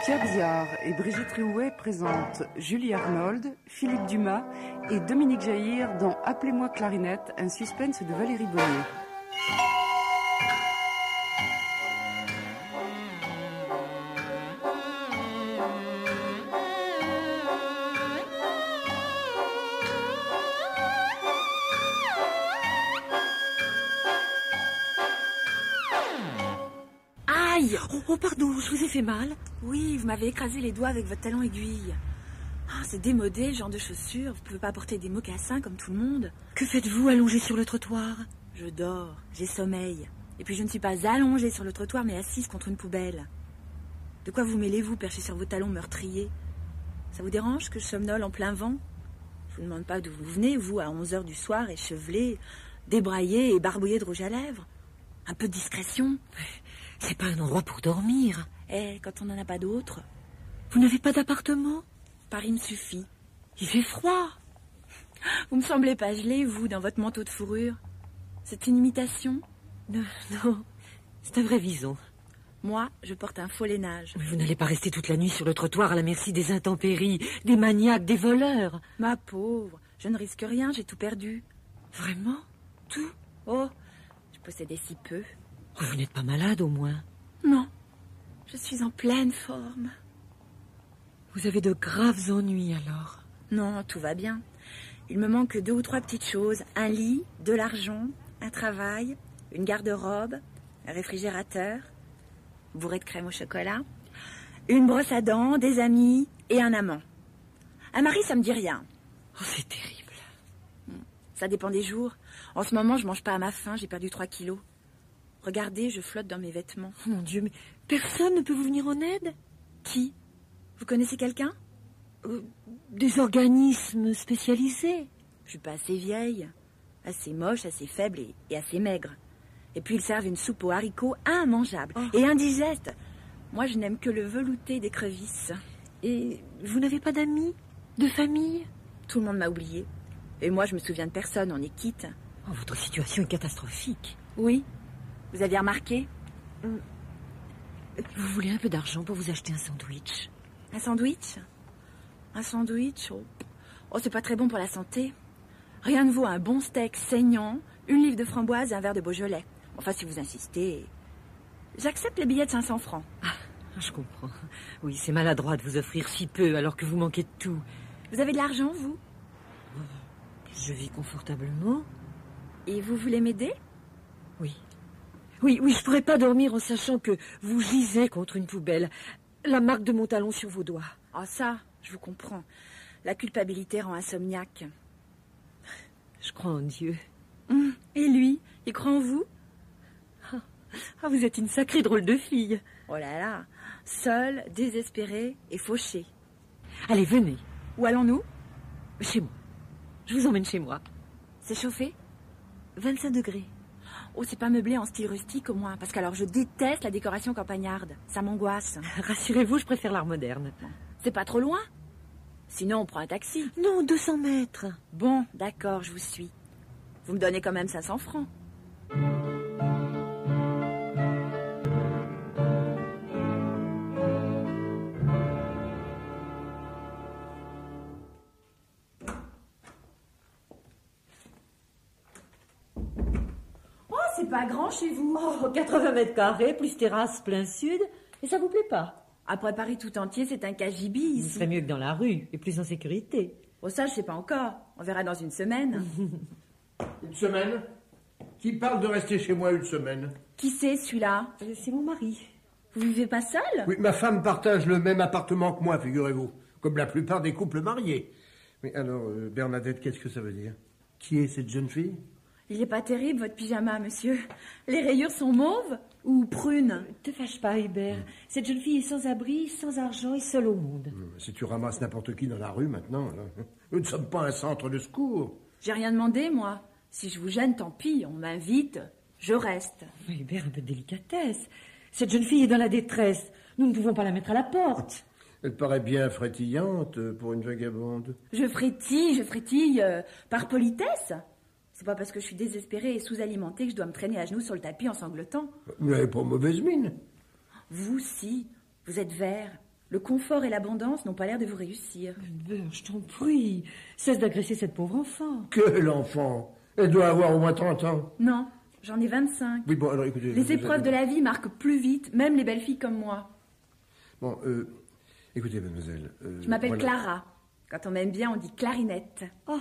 Pierre Biard et Brigitte Riouet présentent Julie Arnold, Philippe Dumas et Dominique Jaïr dans Appelez-moi Clarinette, un suspense de Valérie Bonnet. Aïe! Oh, pardon, je vous ai fait mal? Oui, vous m'avez écrasé les doigts avec votre talon aiguille. Ah, c'est démodé, le genre de chaussures. Vous pouvez pas porter des mocassins comme tout le monde. Que faites-vous allongé sur le trottoir? Je dors, j'ai sommeil. Et puis je ne suis pas allongée sur le trottoir, mais assise contre une poubelle. De quoi vous mêlez-vous, perché sur vos talons meurtriers? Ça vous dérange que je somnole en plein vent? Je vous demande pas d'où vous venez, vous, à 11h du soir, échevelé, débraillé et barbouillé de rouge à lèvres. Un peu de discrétion. C'est pas un endroit pour dormir. Eh, quand on n'en a pas d'autre. Vous n'avez pas d'appartement? Paris me suffit. Il fait froid. Vous me semblez pas gelé, vous, dans votre manteau de fourrure. C'est une imitation? Non, c'est un vrai vison. Moi, je porte un faux lainage. Mais vous n'allez pas rester toute la nuit sur le trottoir à la merci des intempéries, des maniaques, des voleurs. Ma pauvre, je ne risque rien, j'ai tout perdu. Vraiment? Tout? Oh, je possédais si peu. Oh, vous n'êtes pas malade, au moins? Non, je suis en pleine forme. Vous avez de graves ennuis, alors? Non, tout va bien. Il me manque 2 ou 3 petites choses. Un lit, de l'argent, un travail, une garde-robe, un réfrigérateur, bourré de crème au chocolat, une brosse à dents, des amis et un amant. Un mari, ça me dit rien. Oh, c'est terrible. Ça dépend des jours. En ce moment, je mange pas à ma faim, j'ai perdu 3 kilos. Regardez, je flotte dans mes vêtements. Oh, mon Dieu, mais personne ne peut vous venir en aide? Qui? Vous connaissez quelqu'un? Des organismes spécialisés. Je suis pas assez vieille, assez moche, assez faible et assez maigre. Et puis ils servent une soupe aux haricots immangeable et indigeste. Moi, je n'aime que le velouté d'écrevisses. Et vous n'avez pas d'amis? De famille? Tout le monde m'a oublié. Et moi, je me souviens de personne, on est quitte. Oh, votre situation est catastrophique. Oui. Vous aviez remarqué? Vous voulez un peu d'argent pour vous acheter un sandwich? Un sandwich? Un sandwich? Oh, c'est pas très bon pour la santé. Rien ne vaut un bon steak saignant, une livre de framboise et un verre de Beaujolais. Enfin, si vous insistez... J'accepte les billets de 500 francs. Ah, je comprends. Oui, c'est maladroit de vous offrir si peu alors que vous manquez de tout. Vous avez de l'argent, vous? Je vis confortablement. Et vous voulez m'aider? Oui. Oui, je pourrais pas dormir en sachant que vous gisez contre une poubelle. La marque de mon talon sur vos doigts. Ah, ça, je vous comprends. La culpabilité rend insomniaque. Je crois en Dieu. Et lui, il croit en vous? Ah, vous êtes une sacrée drôle de fille. Oh là là, seule, désespérée et fauchée. Allez, venez. Où allons-nous? Chez moi. Je vous emmène chez moi. C'est chauffé? 25 degrés. Oh, c'est pas meublé en style rustique au moins, parce qu'alors je déteste la décoration campagnarde. Ça m'angoisse. Rassurez-vous, je préfère l'art moderne. C'est pas trop loin? Sinon, on prend un taxi. Non, 200 mètres. Bon, d'accord, je vous suis. Vous me donnez quand même 500 francs. C'est pas grand chez vous. Oh, 80 mètres carrés, plus terrasse plein sud. Et ça vous plaît pas? Après Paris tout entier, c'est un cagibi ici. C'est mieux que dans la rue, et plus en sécurité. Oh, ça, je sais pas encore. On verra dans une semaine. Une semaine? Qui parle de rester chez moi une semaine? Qui c'est, celui-là? C'est mon mari. Vous vivez pas seul? Oui, ma femme partage le même appartement que moi, figurez-vous. Comme la plupart des couples mariés. Mais alors, Bernadette, qu'est-ce que ça veut dire? Qui est cette jeune fille? Il est pas terrible, votre pyjama, monsieur. Les rayures sont mauves ou prunes? Ne te fâche pas, Hubert. Cette jeune fille est sans abri, sans argent et seule au monde. Si tu ramasses n'importe qui dans la rue, maintenant, là, nous ne sommes pas un centre de secours. J'ai rien demandé, moi. Si je vous gêne, tant pis, on m'invite, je reste. Hubert, un peu de délicatesse. Cette jeune fille est dans la détresse. Nous ne pouvons pas la mettre à la porte. Elle paraît bien frétillante pour une vagabonde. Je frétille par politesse. C'est pas parce que je suis désespérée et sous-alimentée que je dois me traîner à genoux sur le tapis en sanglotant. Vous n'avez pas mauvaise mine. Vous, si. Vous êtes vert. Le confort et l'abondance n'ont pas l'air de vous réussir. Hubert, je t'en prie, cesse d'agresser cette pauvre enfant. Que l'enfant? Elle doit avoir au moins 30 ans. Non, j'en ai 25. Oui, bon, alors écoutez... Les épreuves de la vie marquent plus vite, même les belles filles comme moi. Bon, écoutez, mademoiselle... Je m'appelle voilà. Clara. Quand on m'aime bien, on dit Clarinette. Oh,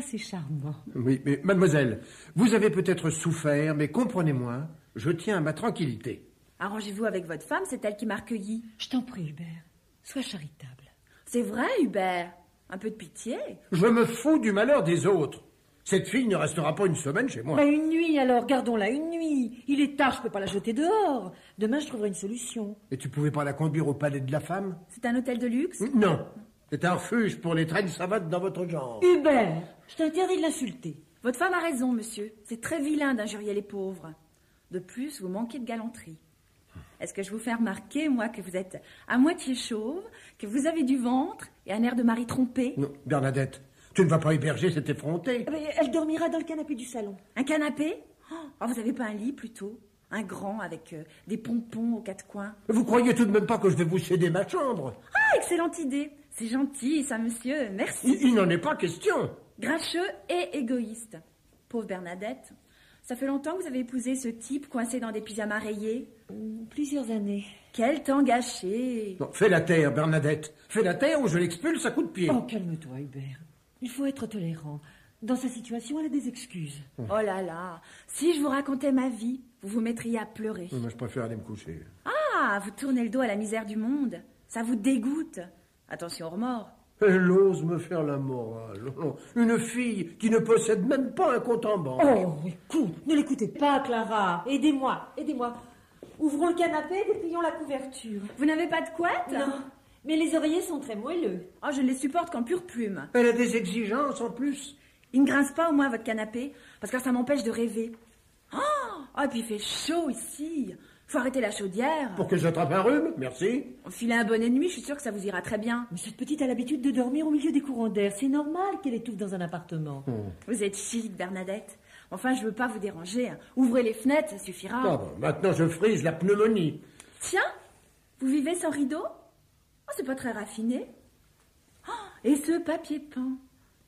c'est charmant. Oui, mais mademoiselle, vous avez peut-être souffert, mais comprenez-moi, je tiens à ma tranquillité. Arrangez-vous avec votre femme, c'est elle qui m'a recueillie. Je t'en prie, Hubert, sois charitable. C'est vrai, Hubert. Un peu de pitié. Je me fous du malheur des autres. Cette fille ne restera pas une semaine chez moi. Bah, une nuit alors, gardons-la une nuit. Il est tard, je peux pas la jeter dehors. Demain, je trouverai une solution. Et tu pouvais pas la conduire au palais de la femme? C'est un hôtel de luxe? Non, c'est un refuge pour les traînes savates dans votre genre. Hubert, je t'interdis de l'insulter. Votre femme a raison, monsieur. C'est très vilain d'injurier les pauvres. De plus, vous manquez de galanterie. Est-ce que je vous fais remarquer, moi, que vous êtes à moitié chauve, que vous avez du ventre et un air de mari trompé? Non, Bernadette, tu ne vas pas héberger cette effrontée. Mais elle dormira dans le canapé du salon. Un canapé? Oh, vous n'avez pas un lit, plutôt? Un grand, avec des pompons aux quatre coins? Vous croyez tout de même pas que je vais vous céder ma chambre? Ah, excellente idée. C'est gentil, ça, monsieur. Merci. Il n'en est pas question. Grincheux et égoïste. Pauvre Bernadette. Ça fait longtemps que vous avez épousé ce type coincé dans des pyjamas rayés? Plusieurs années. Quel temps gâché. Non, fais la terre, Bernadette. Fais la terre ou je l'expulse à coups de pied. Oh, calme-toi, Hubert. Il faut être tolérant. Dans sa situation, elle a des excuses. Oh là là. Si je vous racontais ma vie, vous vous mettriez à pleurer. Moi, je préfère aller me coucher. Ah, vous tournez le dos à la misère du monde. Ça vous dégoûte. Attention aux remords. Elle ose me faire la morale. Non, une fille qui ne possède même pas un compte en banque. Oh, écoute, ne l'écoutez pas, Clara. Aidez-moi. Ouvrons le canapé et déplions la couverture. Vous n'avez pas de couette? Non, mais les oreillers sont très moelleux. Oh, je ne les supporte qu'en pure plume. Elle a des exigences en plus. Il ne grince pas au moins votre canapé, parce que ça m'empêche de rêver. Oh, et puis il fait chaud ici. Faut arrêter la chaudière. Pour que j'attrape un rhume, merci. Filez un bon ennemi, je suis sûre que ça vous ira très bien. Mais cette petite a l'habitude de dormir au milieu des courants d'air. C'est normal qu'elle étouffe dans un appartement. Vous êtes chic, Bernadette. Enfin, je veux pas vous déranger. Ouvrez les fenêtres, ça suffira. Ah bon, maintenant je frise la pneumonie. Tiens, vous vivez sans rideau? Oh, c'est pas très raffiné. Oh, et ce papier peint.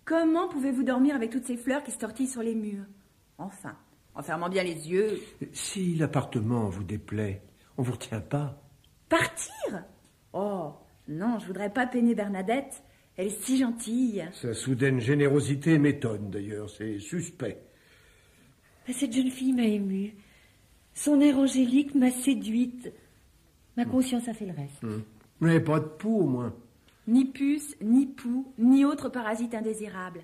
Comment pouvez-vous dormir avec toutes ces fleurs qui se tortillent sur les murs? Enfin, en fermant bien les yeux. Si l'appartement vous déplaît, on vous retient pas. Partir? Oh, non, je voudrais pas peiner Bernadette. Elle est si gentille. Sa soudaine générosité m'étonne d'ailleurs, c'est suspect. Cette jeune fille m'a émue. Son air angélique m'a séduite. Ma conscience a fait le reste. Vous n'avez pas de pouls au moins. Ni puce, ni poux, ni autre parasite indésirable.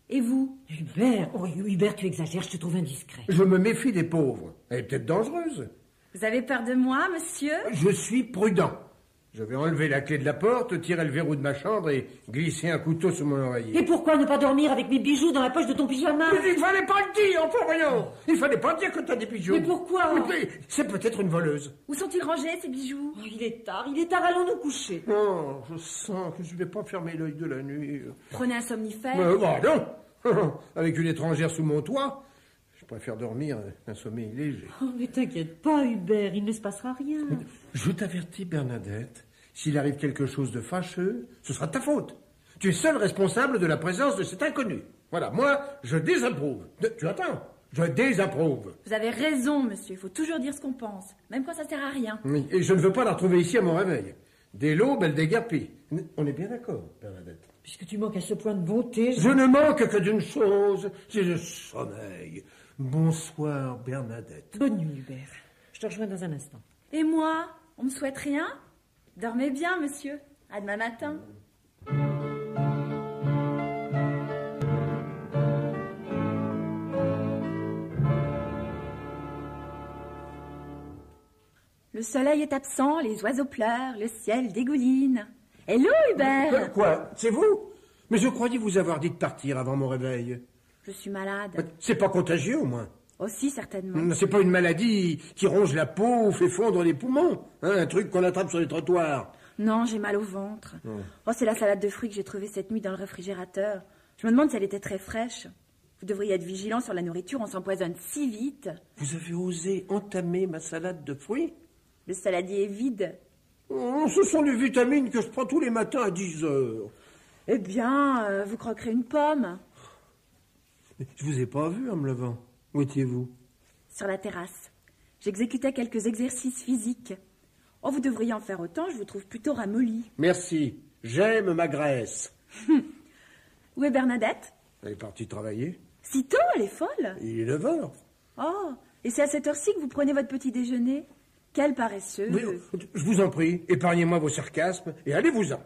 Et vous? Hubert, oh Hubert, tu exagères, je te trouve indiscret. Je me méfie des pauvres. Elle est peut-être dangereuse. Vous avez peur de moi, monsieur? Je suis prudent. Je vais enlever la clé de la porte, tirer le verrou de ma chambre et glisser un couteau sous mon oreiller. Et pourquoi ne pas dormir avec mes bijoux dans la poche de ton pyjama? Mais il fallait pas le dire, enfin voyons. Il fallait pas dire que t'as des bijoux. Mais pourquoi? Mais c'est peut-être une voleuse. Où sont-ils rangés, ces bijoux? Oh, il est tard, allons nous coucher. Non, je sens que je vais pas fermer l'œil de la nuit. Prenez un somnifère. Bah non. Avec une étrangère sous mon toit, je préfère dormir un sommeil léger. Oh, mais t'inquiète pas, Hubert, il ne se passera rien. Je t'avertis, Bernadette, s'il arrive quelque chose de fâcheux, ce sera ta faute. Tu es seul responsable de la présence de cet inconnu. Voilà, moi, je désapprouve. Tu attends? Je désapprouve. Vous avez raison, monsieur. Il faut toujours dire ce qu'on pense, même quand ça sert à rien. Oui, et je ne veux pas la retrouver ici à mon réveil. Dès l'aube, elle déguerpit. On est bien d'accord, Bernadette. Puisque tu manques à ce point de bonté, Je ne manque que d'une chose, c'est le sommeil. Bonsoir, Bernadette. Bonne nuit, Hubert. Je te rejoins dans un instant. Et moi? On me souhaite rien? Dormez bien, monsieur. À demain matin. Le soleil est absent, les oiseaux pleurent, le ciel dégouline. Hello, Hubert! Quoi? C'est vous? Mais je croyais vous avoir dit de partir avant mon réveil. Je suis malade. C'est pas contagieux, au moins. Aussi, certainement. C'est pas une maladie qui ronge la peau ou fait fondre les poumons. Hein, un truc qu'on attrape sur les trottoirs. Non, j'ai mal au ventre. Oh, c'est la salade de fruits que j'ai trouvée cette nuit dans le réfrigérateur. Je me demande si elle était très fraîche. Vous devriez être vigilant sur la nourriture, on s'empoisonne si vite. Vous avez osé entamer ma salade de fruits? Le saladier est vide. Oh, ce sont les vitamines que je prends tous les matins à 10 heures. Eh bien, vous croquerez une pomme. Je vous ai pas vu en me levant. Où étiez-vous? Sur la terrasse. J'exécutais quelques exercices physiques. Oh, vous devriez en faire autant, je vous trouve plutôt ramolli. Merci. J'aime ma graisse. Où est Bernadette? Elle est partie travailler. Si tôt, elle est folle. Il est 9 heures. Oh, et c'est à cette heure-ci que vous prenez votre petit déjeuner? Quel paresseux. Mais, je vous en prie, épargnez-moi vos sarcasmes et allez-vous-en.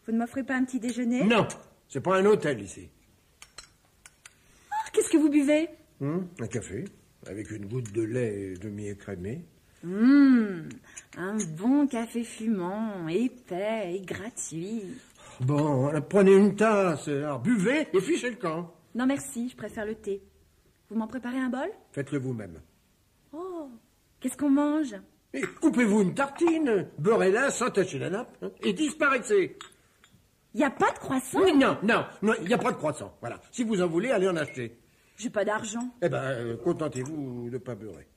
Vous ne m'offrez pas un petit déjeuner? Non, c'est pas un hôtel ici. Oh, qu'est-ce que vous buvez? Un café, avec une goutte de lait demi-écrémé. Un bon café fumant, épais et gratuit. Bon, prenez une tasse, alors buvez et fichez le camp. Non merci, je préfère le thé. Vous m'en préparez un bol? Faites-le vous-même. Oh, qu'est-ce qu'on mange? Et coupez-vous une tartine, beurrez-la sans tacher la nappe, et disparaissez. Il n'y a pas de croissant? Non, il n'y a pas de croissant. Voilà, si vous en voulez, allez en acheter. J'ai pas d'argent. Eh ben, contentez-vous de pas beurrer.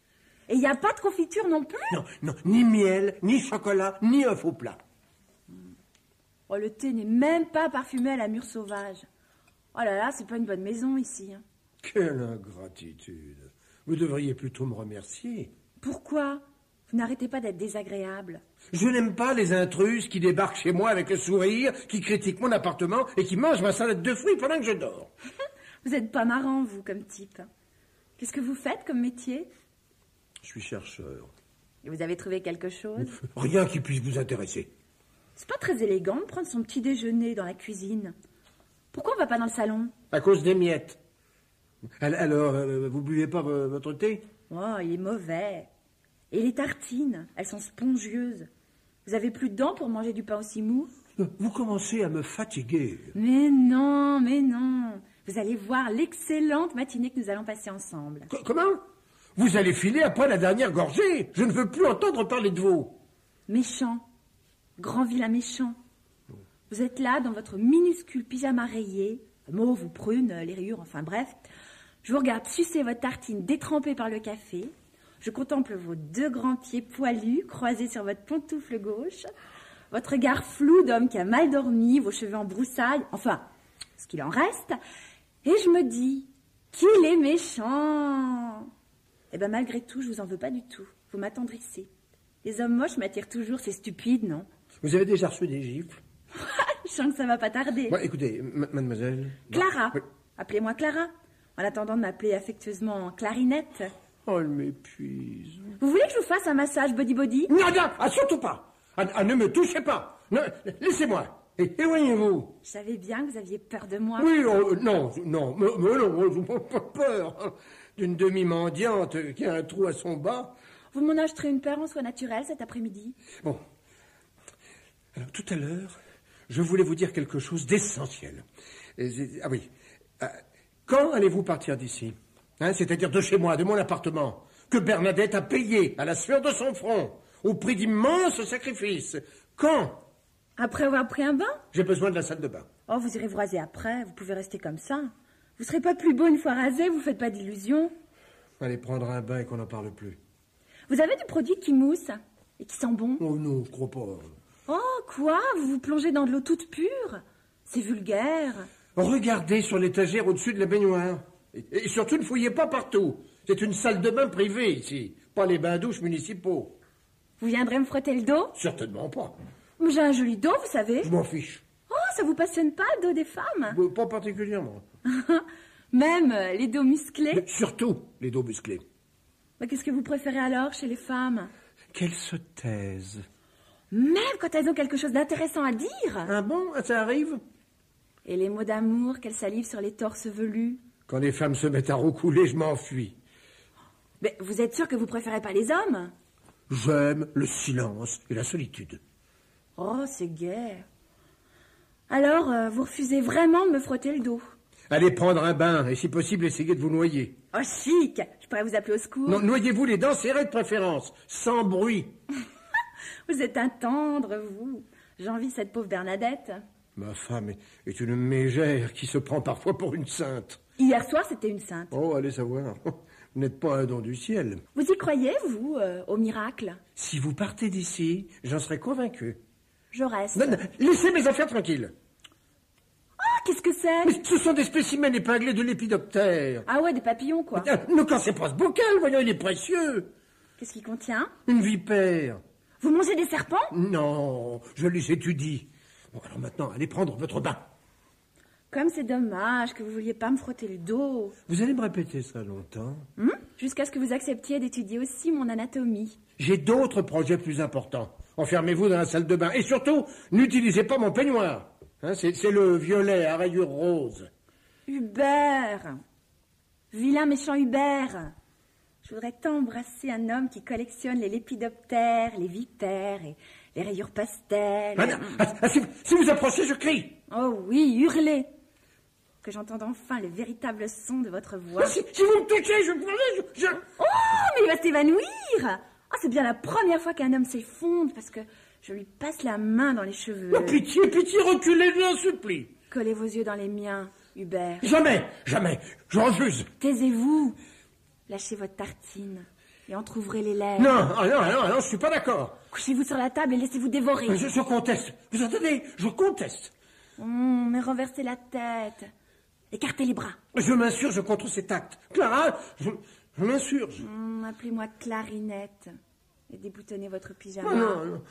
Et il n'y a pas de confiture non plus? Non, ni miel, ni chocolat, ni œuf au plat. Oh, le thé n'est même pas parfumé à la mûre sauvage. Oh là là, c'est pas une bonne maison ici. Quelle ingratitude. Vous devriez plutôt me remercier. Pourquoi? Vous n'arrêtez pas d'être désagréable. Je n'aime pas les intrus qui débarquent chez moi avec le sourire, qui critiquent mon appartement et qui mangent ma salade de fruits pendant que je dors. Vous n'êtes pas marrant, vous, comme type. Qu'est-ce que vous faites comme métier? Je suis chercheur. Et vous avez trouvé quelque chose? Rien qui puisse vous intéresser. C'est pas très élégant de prendre son petit déjeuner dans la cuisine. Pourquoi on va pas dans le salon? À cause des miettes. Alors, vous buvez pas votre thé? Oh, il est mauvais. Et les tartines, elles sont spongieuses. Vous avez plus de dents pour manger du pain aussi mou? Vous commencez à me fatiguer. Mais non, mais non. Vous allez voir l'excellente matinée que nous allons passer ensemble. Comment? Vous allez filer après la dernière gorgée. Je ne veux plus entendre parler de vous. Méchant. Grand vilain méchant. Vous êtes là dans votre minuscule pyjama rayé, mauve ou prune, les rayures, enfin bref. Je vous regarde sucer votre tartine détrempée par le café. Je contemple vos deux grands pieds poilus croisés sur votre pantoufle gauche. Votre regard flou d'homme qui a mal dormi, vos cheveux en broussailles, enfin, ce qu'il en reste. Et je me dis qu'il est méchant. Eh bien, malgré tout, je vous en veux pas du tout. Vous m'attendrissez. Les hommes moches m'attirent toujours, c'est stupide, non? Vous avez déjà reçu des gifles? Je sens que ça va pas tarder. Ouais, écoutez, mademoiselle... Clara. Oui. Appelez-moi Clara. En attendant de m'appeler affectueusement Clarinette. Oh, elle m'épuise. Vous voulez que je vous fasse un massage body-body? Non, surtout pas. Ne me touchez pas. Laissez-moi. Éloignez-vous. Je savais bien que vous aviez peur de moi. Oui, non, mais non, je n'ai pas peur d'une demi-mendiante qui a un trou à son bas. Vous m'en acheterez une paire en soie naturelle cet après-midi? Bon. Alors, tout à l'heure, je voulais vous dire quelque chose d'essentiel. Ah oui. Quand allez-vous partir d'ici? C'est-à-dire de chez moi, de mon appartement, que Bernadette a payé à la sueur de son front, au prix d'immenses sacrifices. Quand? Après avoir pris un bain? J'ai besoin de la salle de bain. Oh, vous irez vous raser après, vous pouvez rester comme ça. Vous serez pas plus beau une fois rasé, vous faites pas d'illusions. Allez prendre un bain et qu'on n'en parle plus. Vous avez du produit qui mousse et qui sent bon? Oh non, je crois pas. Oh, quoi? Vous vous plongez dans de l'eau toute pure? C'est vulgaire. Regardez sur l'étagère au-dessus de la baignoire. Et surtout, ne fouillez pas partout. C'est une salle de bain privée ici, pas les bains-douches municipaux. Vous viendrez me frotter le dos? Certainement pas. Mais j'ai un joli dos, vous savez. Je m'en fiche. Oh, ça vous passionne pas, le dos des femmes? Pas particulièrement. Même les dos musclés? Mais surtout les dos musclés. Mais qu'est-ce que vous préférez alors chez les femmes? Qu'elles se taisent. Même quand elles ont quelque chose d'intéressant à dire? Ah bon? Ça arrive? Et les mots d'amour qu'elles salivent sur les torses velus? Quand les femmes se mettent à roucouler, je m'enfuis. Mais vous êtes sûr que vous préférez pas les hommes? J'aime le silence et la solitude. Oh, c'est gai. Alors, vous refusez vraiment de me frotter le dos? Allez prendre un bain et si possible, essayez de vous noyer. Oh, chic! Je pourrais vous appeler au secours. Non, noyez-vous les dents serrées de préférence, sans bruit. Vous êtes un tendre, vous. J'envie cette pauvre Bernadette. Ma femme est une mégère qui se prend parfois pour une sainte. Hier soir, c'était une sainte. Oh, allez savoir. Vous n'êtes pas un don du ciel. Vous y croyez, vous, au miracle? Si vous partez d'ici, j'en serai convaincu. Je reste. Non, non, laissez mes affaires tranquilles. Ah, qu'est-ce que c'est? Mais ce sont des spécimens épinglés de lépidoptère. Ah ouais, des papillons, quoi. Ne cassez pas ce bocal, voyons, il est précieux. Qu'est-ce qu'il contient? Une vipère. Vous mangez des serpents? Non, je les étudie. Bon, alors maintenant, allez prendre votre bain. Comme c'est dommage que vous vouliez pas me frotter le dos. Vous allez me répéter ça longtemps? Jusqu'à ce que vous acceptiez d'étudier aussi mon anatomie. J'ai d'autres projets plus importants. Enfermez-vous dans la salle de bain. Et surtout, n'utilisez pas mon peignoir. Hein, c'est le violet à rayures roses. Hubert! Vilain méchant Hubert! Je voudrais tant embrasser un homme qui collectionne les lépidoptères, les vipères et les rayures pastel. Si vous approchez, je crie. Oh oui, hurlez! Que j'entende enfin le véritable son de votre voix. Si vous me touchez, je... Oh, mais il va s'évanouir! Ah, c'est bien la première fois qu'un homme s'effondre parce que je lui passe la main dans les cheveux. Oh, pitié, reculez, je vous en supplie. Collez vos yeux dans les miens, Hubert. Jamais, je refuse. Taisez-vous. Lâchez votre tartine et entr'ouvrez les lèvres. Non, je suis pas d'accord. Couchez-vous sur la table et laissez-vous dévorer. Je conteste. Vous entendez? Je conteste. Mais renversez la tête. Écartez les bras. Je m'insurge contre cet acte. Clara, je m'insurge. Appelez-moi Clarinette. Et déboutonnez votre pyjama. Non.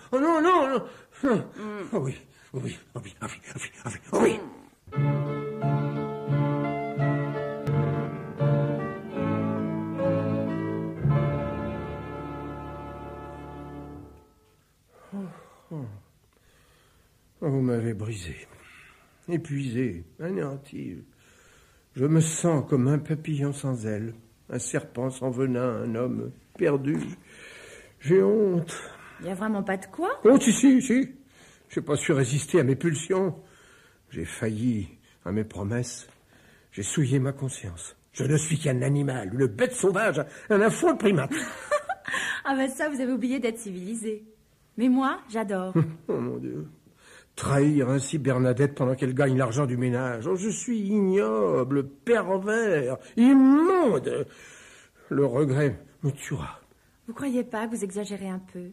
Oh oui. Vous m'avez brisé, épuisé, anéanti. Je me sens comme un papillon sans ailes, un serpent sans venin, un homme perdu. J'ai honte. Il n'y a vraiment pas de quoi? Oh, si. J'ai pas su résister à mes pulsions. J'ai failli à mes promesses. J'ai souillé ma conscience. Je ne suis qu'un animal, une bête sauvage, un affreux primate. Ah ben ça, vous avez oublié d'être civilisé. Mais moi, j'adore. Oh mon Dieu. Trahir ainsi Bernadette pendant qu'elle gagne l'argent du ménage. Oh, je suis ignoble, pervers, immonde. Le regret me tuera. Vous croyez pas que vous exagérez un peu?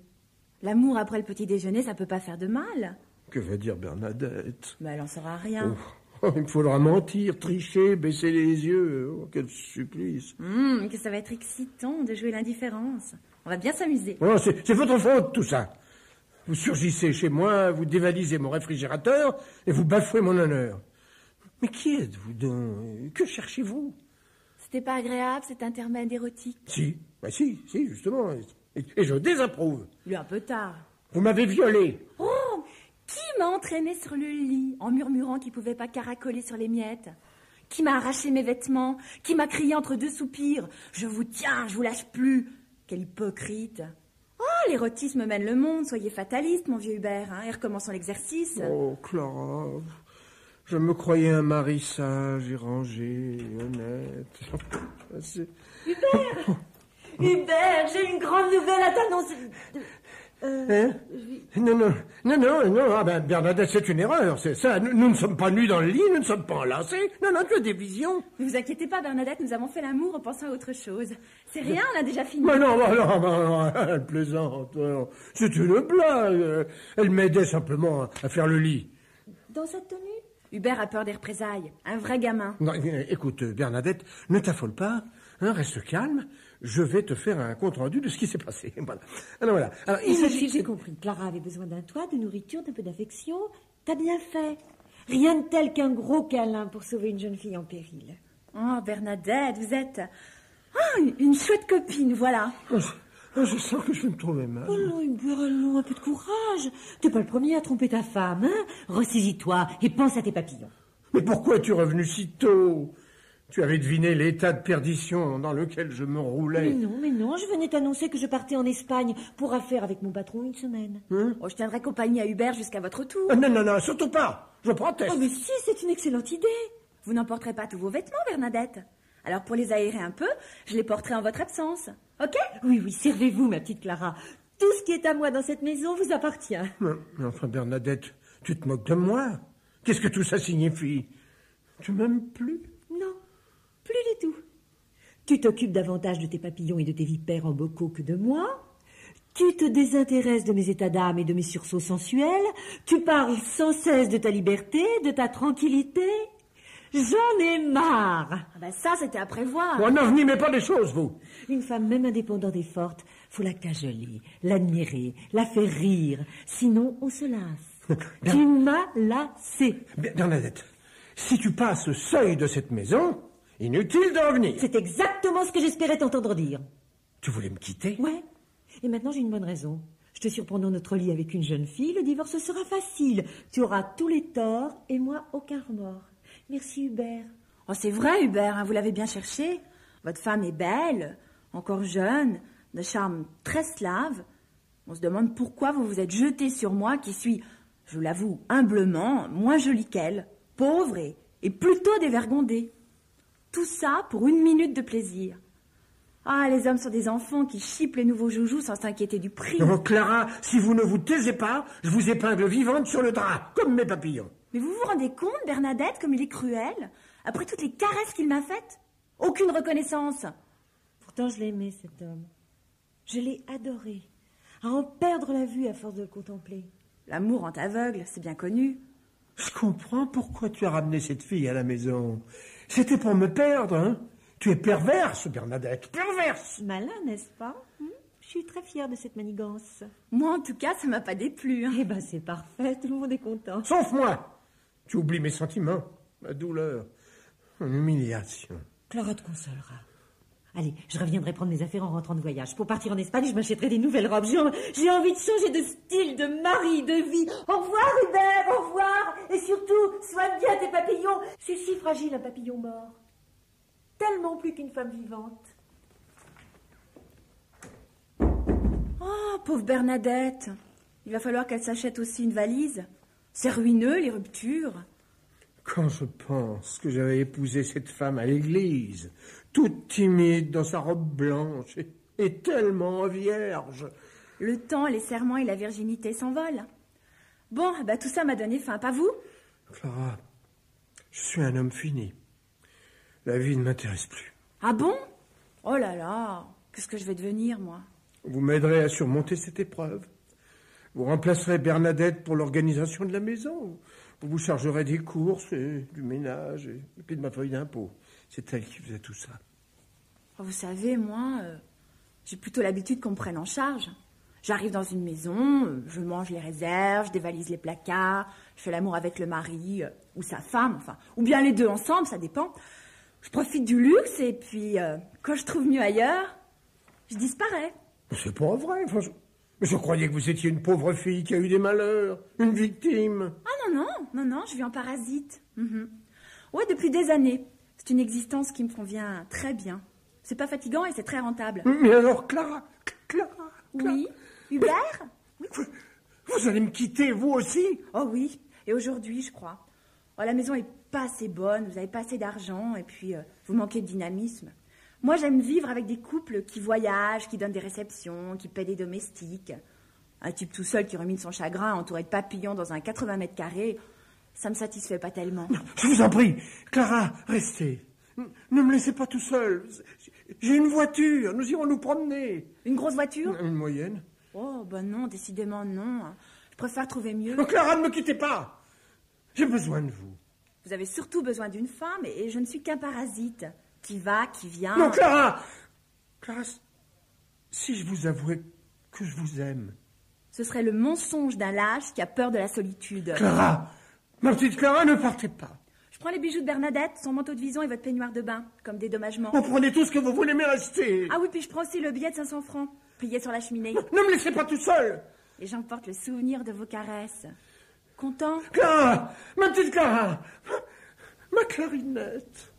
L'amour après le petit déjeuner, ça peut pas faire de mal. Que va dire Bernadette? Mais elle en saura rien. Oh, il me faudra mentir, tricher, baisser les yeux. Oh, quel supplice. Que ça va être excitant de jouer l'indifférence. On va bien s'amuser. Oh, c'est votre faute, tout ça. Vous surgissez chez moi, vous dévalisez mon réfrigérateur et vous bafouez mon honneur. Mais qui êtes-vous donc? Que cherchez-vous? C'était pas agréable, cet intermède érotique? Si, justement. Et je désapprouve. Il est un peu tard. Vous m'avez violé. Oh, qui m'a entraîné sur le lit en murmurant qu'il pouvait pas caracoler sur les miettes? Qui m'a arraché mes vêtements? Qui m'a crié entre deux soupirs? Je vous tiens, je vous lâche plus. Quel hypocrite. Oh, l'érotisme mène le monde, soyez fataliste, mon vieux Hubert, et recommençons l'exercice. Oh, Clara, je me croyais un mari sage et rangé, et honnête. Hubert, j'ai une grande nouvelle à t'annoncer. Non, Bernadette, c'est une erreur, c'est ça. Nous ne sommes pas nus dans le lit, nous ne sommes pas enlacés. Non, tu as des visions. Ne vous inquiétez pas, Bernadette, nous avons fait l'amour en pensant à autre chose. C'est rien, on a déjà fini. Mais non, elle plaisante. C'est une blague. Elle m'aidait simplement à faire le lit. Dans cette tenue? Hubert a peur des représailles. Un vrai gamin. Non, écoute, Bernadette, ne t'affole pas. Reste calme. Je vais te faire un compte-rendu de ce qui s'est passé. Voilà. Alors, J'ai compris. Clara avait besoin d'un toit, de nourriture, d'un peu d'affection. T'as bien fait. Rien de tel qu'un gros câlin pour sauver une jeune fille en péril. Oh, Bernadette, vous êtes... une chouette copine, voilà. Je sens que je vais me trouver mal. Oh non, Hubert, allons, un peu de courage. T'es pas le premier à tromper ta femme, hein? Ressaisis-toi et pense à tes papillons. Mais pourquoi es-tu revenu si tôt? Tu avais deviné l'état de perdition dans lequel je me roulais. Mais non, je venais t'annoncer que je partais en Espagne pour affaire avec mon patron une semaine. Oh, je tiendrai compagnie à Hubert jusqu'à votre retour. Non, surtout pas. Je proteste. Oh, mais si, c'est une excellente idée. Vous n'emporterez pas tous vos vêtements, Bernadette. Alors, pour les aérer un peu, je les porterai en votre absence. Ok? Oui, servez-vous, ma petite Clara. Tout ce qui est à moi dans cette maison vous appartient. Mais enfin, Bernadette, tu te moques de moi. Qu'est-ce que tout ça signifie? Tu m'aimes plus? Non, plus du tout. Tu t'occupes davantage de tes papillons et de tes vipères en bocaux que de moi. Tu te désintéresses de mes états d'âme et de mes sursauts sensuels. Tu parles sans cesse de ta liberté, de ta tranquillité. J'en ai marre. Ah ben ça, c'était à prévoir. Bon, n'envenimez pas des choses, vous. Une femme même indépendante et forte, faut la cajoler, l'admirer, la faire rire. Sinon, on se lasse. Tu m'as lassé. Bernadette, si tu passes le seuil de cette maison, inutile de revenir. C'est exactement ce que j'espérais t'entendre dire. Tu voulais me quitter? Ouais. Et maintenant, j'ai une bonne raison. Je te surprends dans notre lit avec une jeune fille, le divorce sera facile. Tu auras tous les torts et moi aucun remords. Merci Hubert. Oh, c'est vrai, Hubert, hein, vous l'avez bien cherché. Votre femme est belle, encore jeune, de charme très slave. On se demande pourquoi vous vous êtes jeté sur moi, qui suis, je l'avoue, humblement, moins jolie qu'elle, pauvre et plutôt dévergondée. Tout ça pour 1 minute de plaisir. Ah, les hommes sont des enfants qui chipent les nouveaux joujoux sans s'inquiéter du prix. Oh, Clara, si vous ne vous taisez pas, je vous épingle vivante sur le drap, comme mes papillons. Mais vous vous rendez compte, Bernadette, comme il est cruel? Après toutes les caresses qu'il m'a faites? Aucune reconnaissance. Pourtant, je l'aimais, cet homme. Je l'ai adoré. À en perdre la vue à force de le contempler. L'amour rend aveugle, c'est bien connu. Je comprends pourquoi tu as ramené cette fille à la maison. C'était pour me perdre, hein? Tu es perverse, Bernadette, perverse. Malin, n'est-ce pas? Je suis très fière de cette manigance. Moi, en tout cas, ça m'a pas déplu. Hein. Eh ben, c'est parfait, tout le monde est content. Sauf moi. Tu oublies mes sentiments, ma douleur, mon humiliation. Clara te consolera. Allez, je reviendrai prendre mes affaires en rentrant de voyage. Pour partir en Espagne, je m'achèterai des nouvelles robes. J'ai envie de changer de style, de mari, de vie. Au revoir, Hubert, au revoir. Et surtout, soigne bien tes papillons. C'est si fragile, un papillon mort. Tellement plus qu'une femme vivante. Oh, pauvre Bernadette. Il va falloir qu'elle s'achète aussi une valise. C'est ruineux, les ruptures. Quand je pense que j'avais épousé cette femme à l'église, toute timide dans sa robe blanche et tellement vierge. Le temps, les serments et la virginité s'envolent. Bon, bah tout ça m'a donné faim, pas vous? Clara, je suis un homme fini. La vie ne m'intéresse plus. Ah bon? Oh là là, qu'est-ce que je vais devenir, moi? Vous m'aiderez à surmonter cette épreuve. Vous remplacerez Bernadette pour l'organisation de la maison. Vous vous chargerez des courses, et du ménage, et puis de ma feuille d'impôt. C'est elle qui faisait tout ça. Oh, vous savez, moi, j'ai plutôt l'habitude qu'on me prenne en charge. J'arrive dans une maison, je mange les réserves, je dévalise les placards, je fais l'amour avec le mari ou sa femme, enfin, ou bien les deux ensemble, ça dépend. Je profite du luxe et puis, quand je trouve mieux ailleurs, je disparais. C'est pas vrai. Enfin, je croyais que vous étiez une pauvre fille qui a eu des malheurs, une victime. Ah non, je vis en parasite. Ouais, depuis des années. C'est une existence qui me convient très bien. C'est pas fatigant et c'est très rentable. Mais alors, Clara. Oui, Hubert? Oui. Vous allez me quitter, vous aussi? Oh oui, et aujourd'hui, je crois. Oh, la maison est pas assez bonne, vous avez pas assez d'argent, et puis vous manquez de dynamisme. Moi, j'aime vivre avec des couples qui voyagent, qui donnent des réceptions, qui paient des domestiques. Un type tout seul qui rumine son chagrin, entouré de papillons dans un 80 mètres carrés, ça me satisfait pas tellement. Je vous en prie, Clara, restez. Ne me laissez pas tout seul. J'ai une voiture, nous irons nous promener. Une grosse voiture? Une moyenne. Oh, ben non, décidément non. Je préfère trouver mieux. Oh, Clara, ne me quittez pas. J'ai besoin de vous. Vous avez surtout besoin d'une femme, et je ne suis qu'un parasite. Qui va, qui vient... Non, Clara! Clara, si je vous avouais que je vous aime... Ce serait le mensonge d'un lâche qui a peur de la solitude. Clara! Ma petite Clara, ne partez pas. Je prends les bijoux de Bernadette, son manteau de vison et votre peignoir de bain, comme dédommagement. Vous prenez tout ce que vous voulez, mais restez. Ah oui, puis je prends aussi le billet de 500 francs, plié sur la cheminée. Ne me laissez pas tout seul. Et j'emporte le souvenir de vos caresses. Content? Clara! Ma petite Clara! Ma clarinette!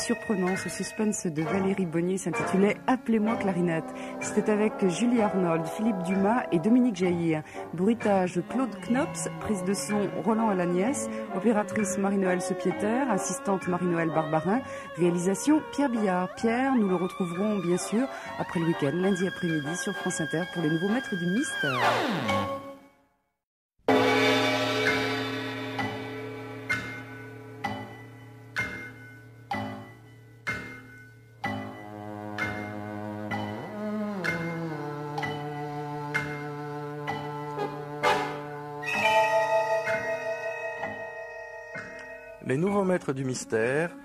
surprenant. Ce suspense de Valérie Bonnier s'intitulait « Appelez-moi Clarinette ». C'était avec Julie Arnold, Philippe Dumas et Dominique Jaïr. Bruitage Claude Knops, prise de son Roland Alagnès, opératrice Marie-Noël Sepieter, assistante Marie-Noël Barbarin, réalisation Pierre Billard. Pierre, nous le retrouverons bien sûr après le week-end, lundi après-midi sur France Inter pour les nouveaux maîtres du mystère. Les nouveaux maîtres du mystère,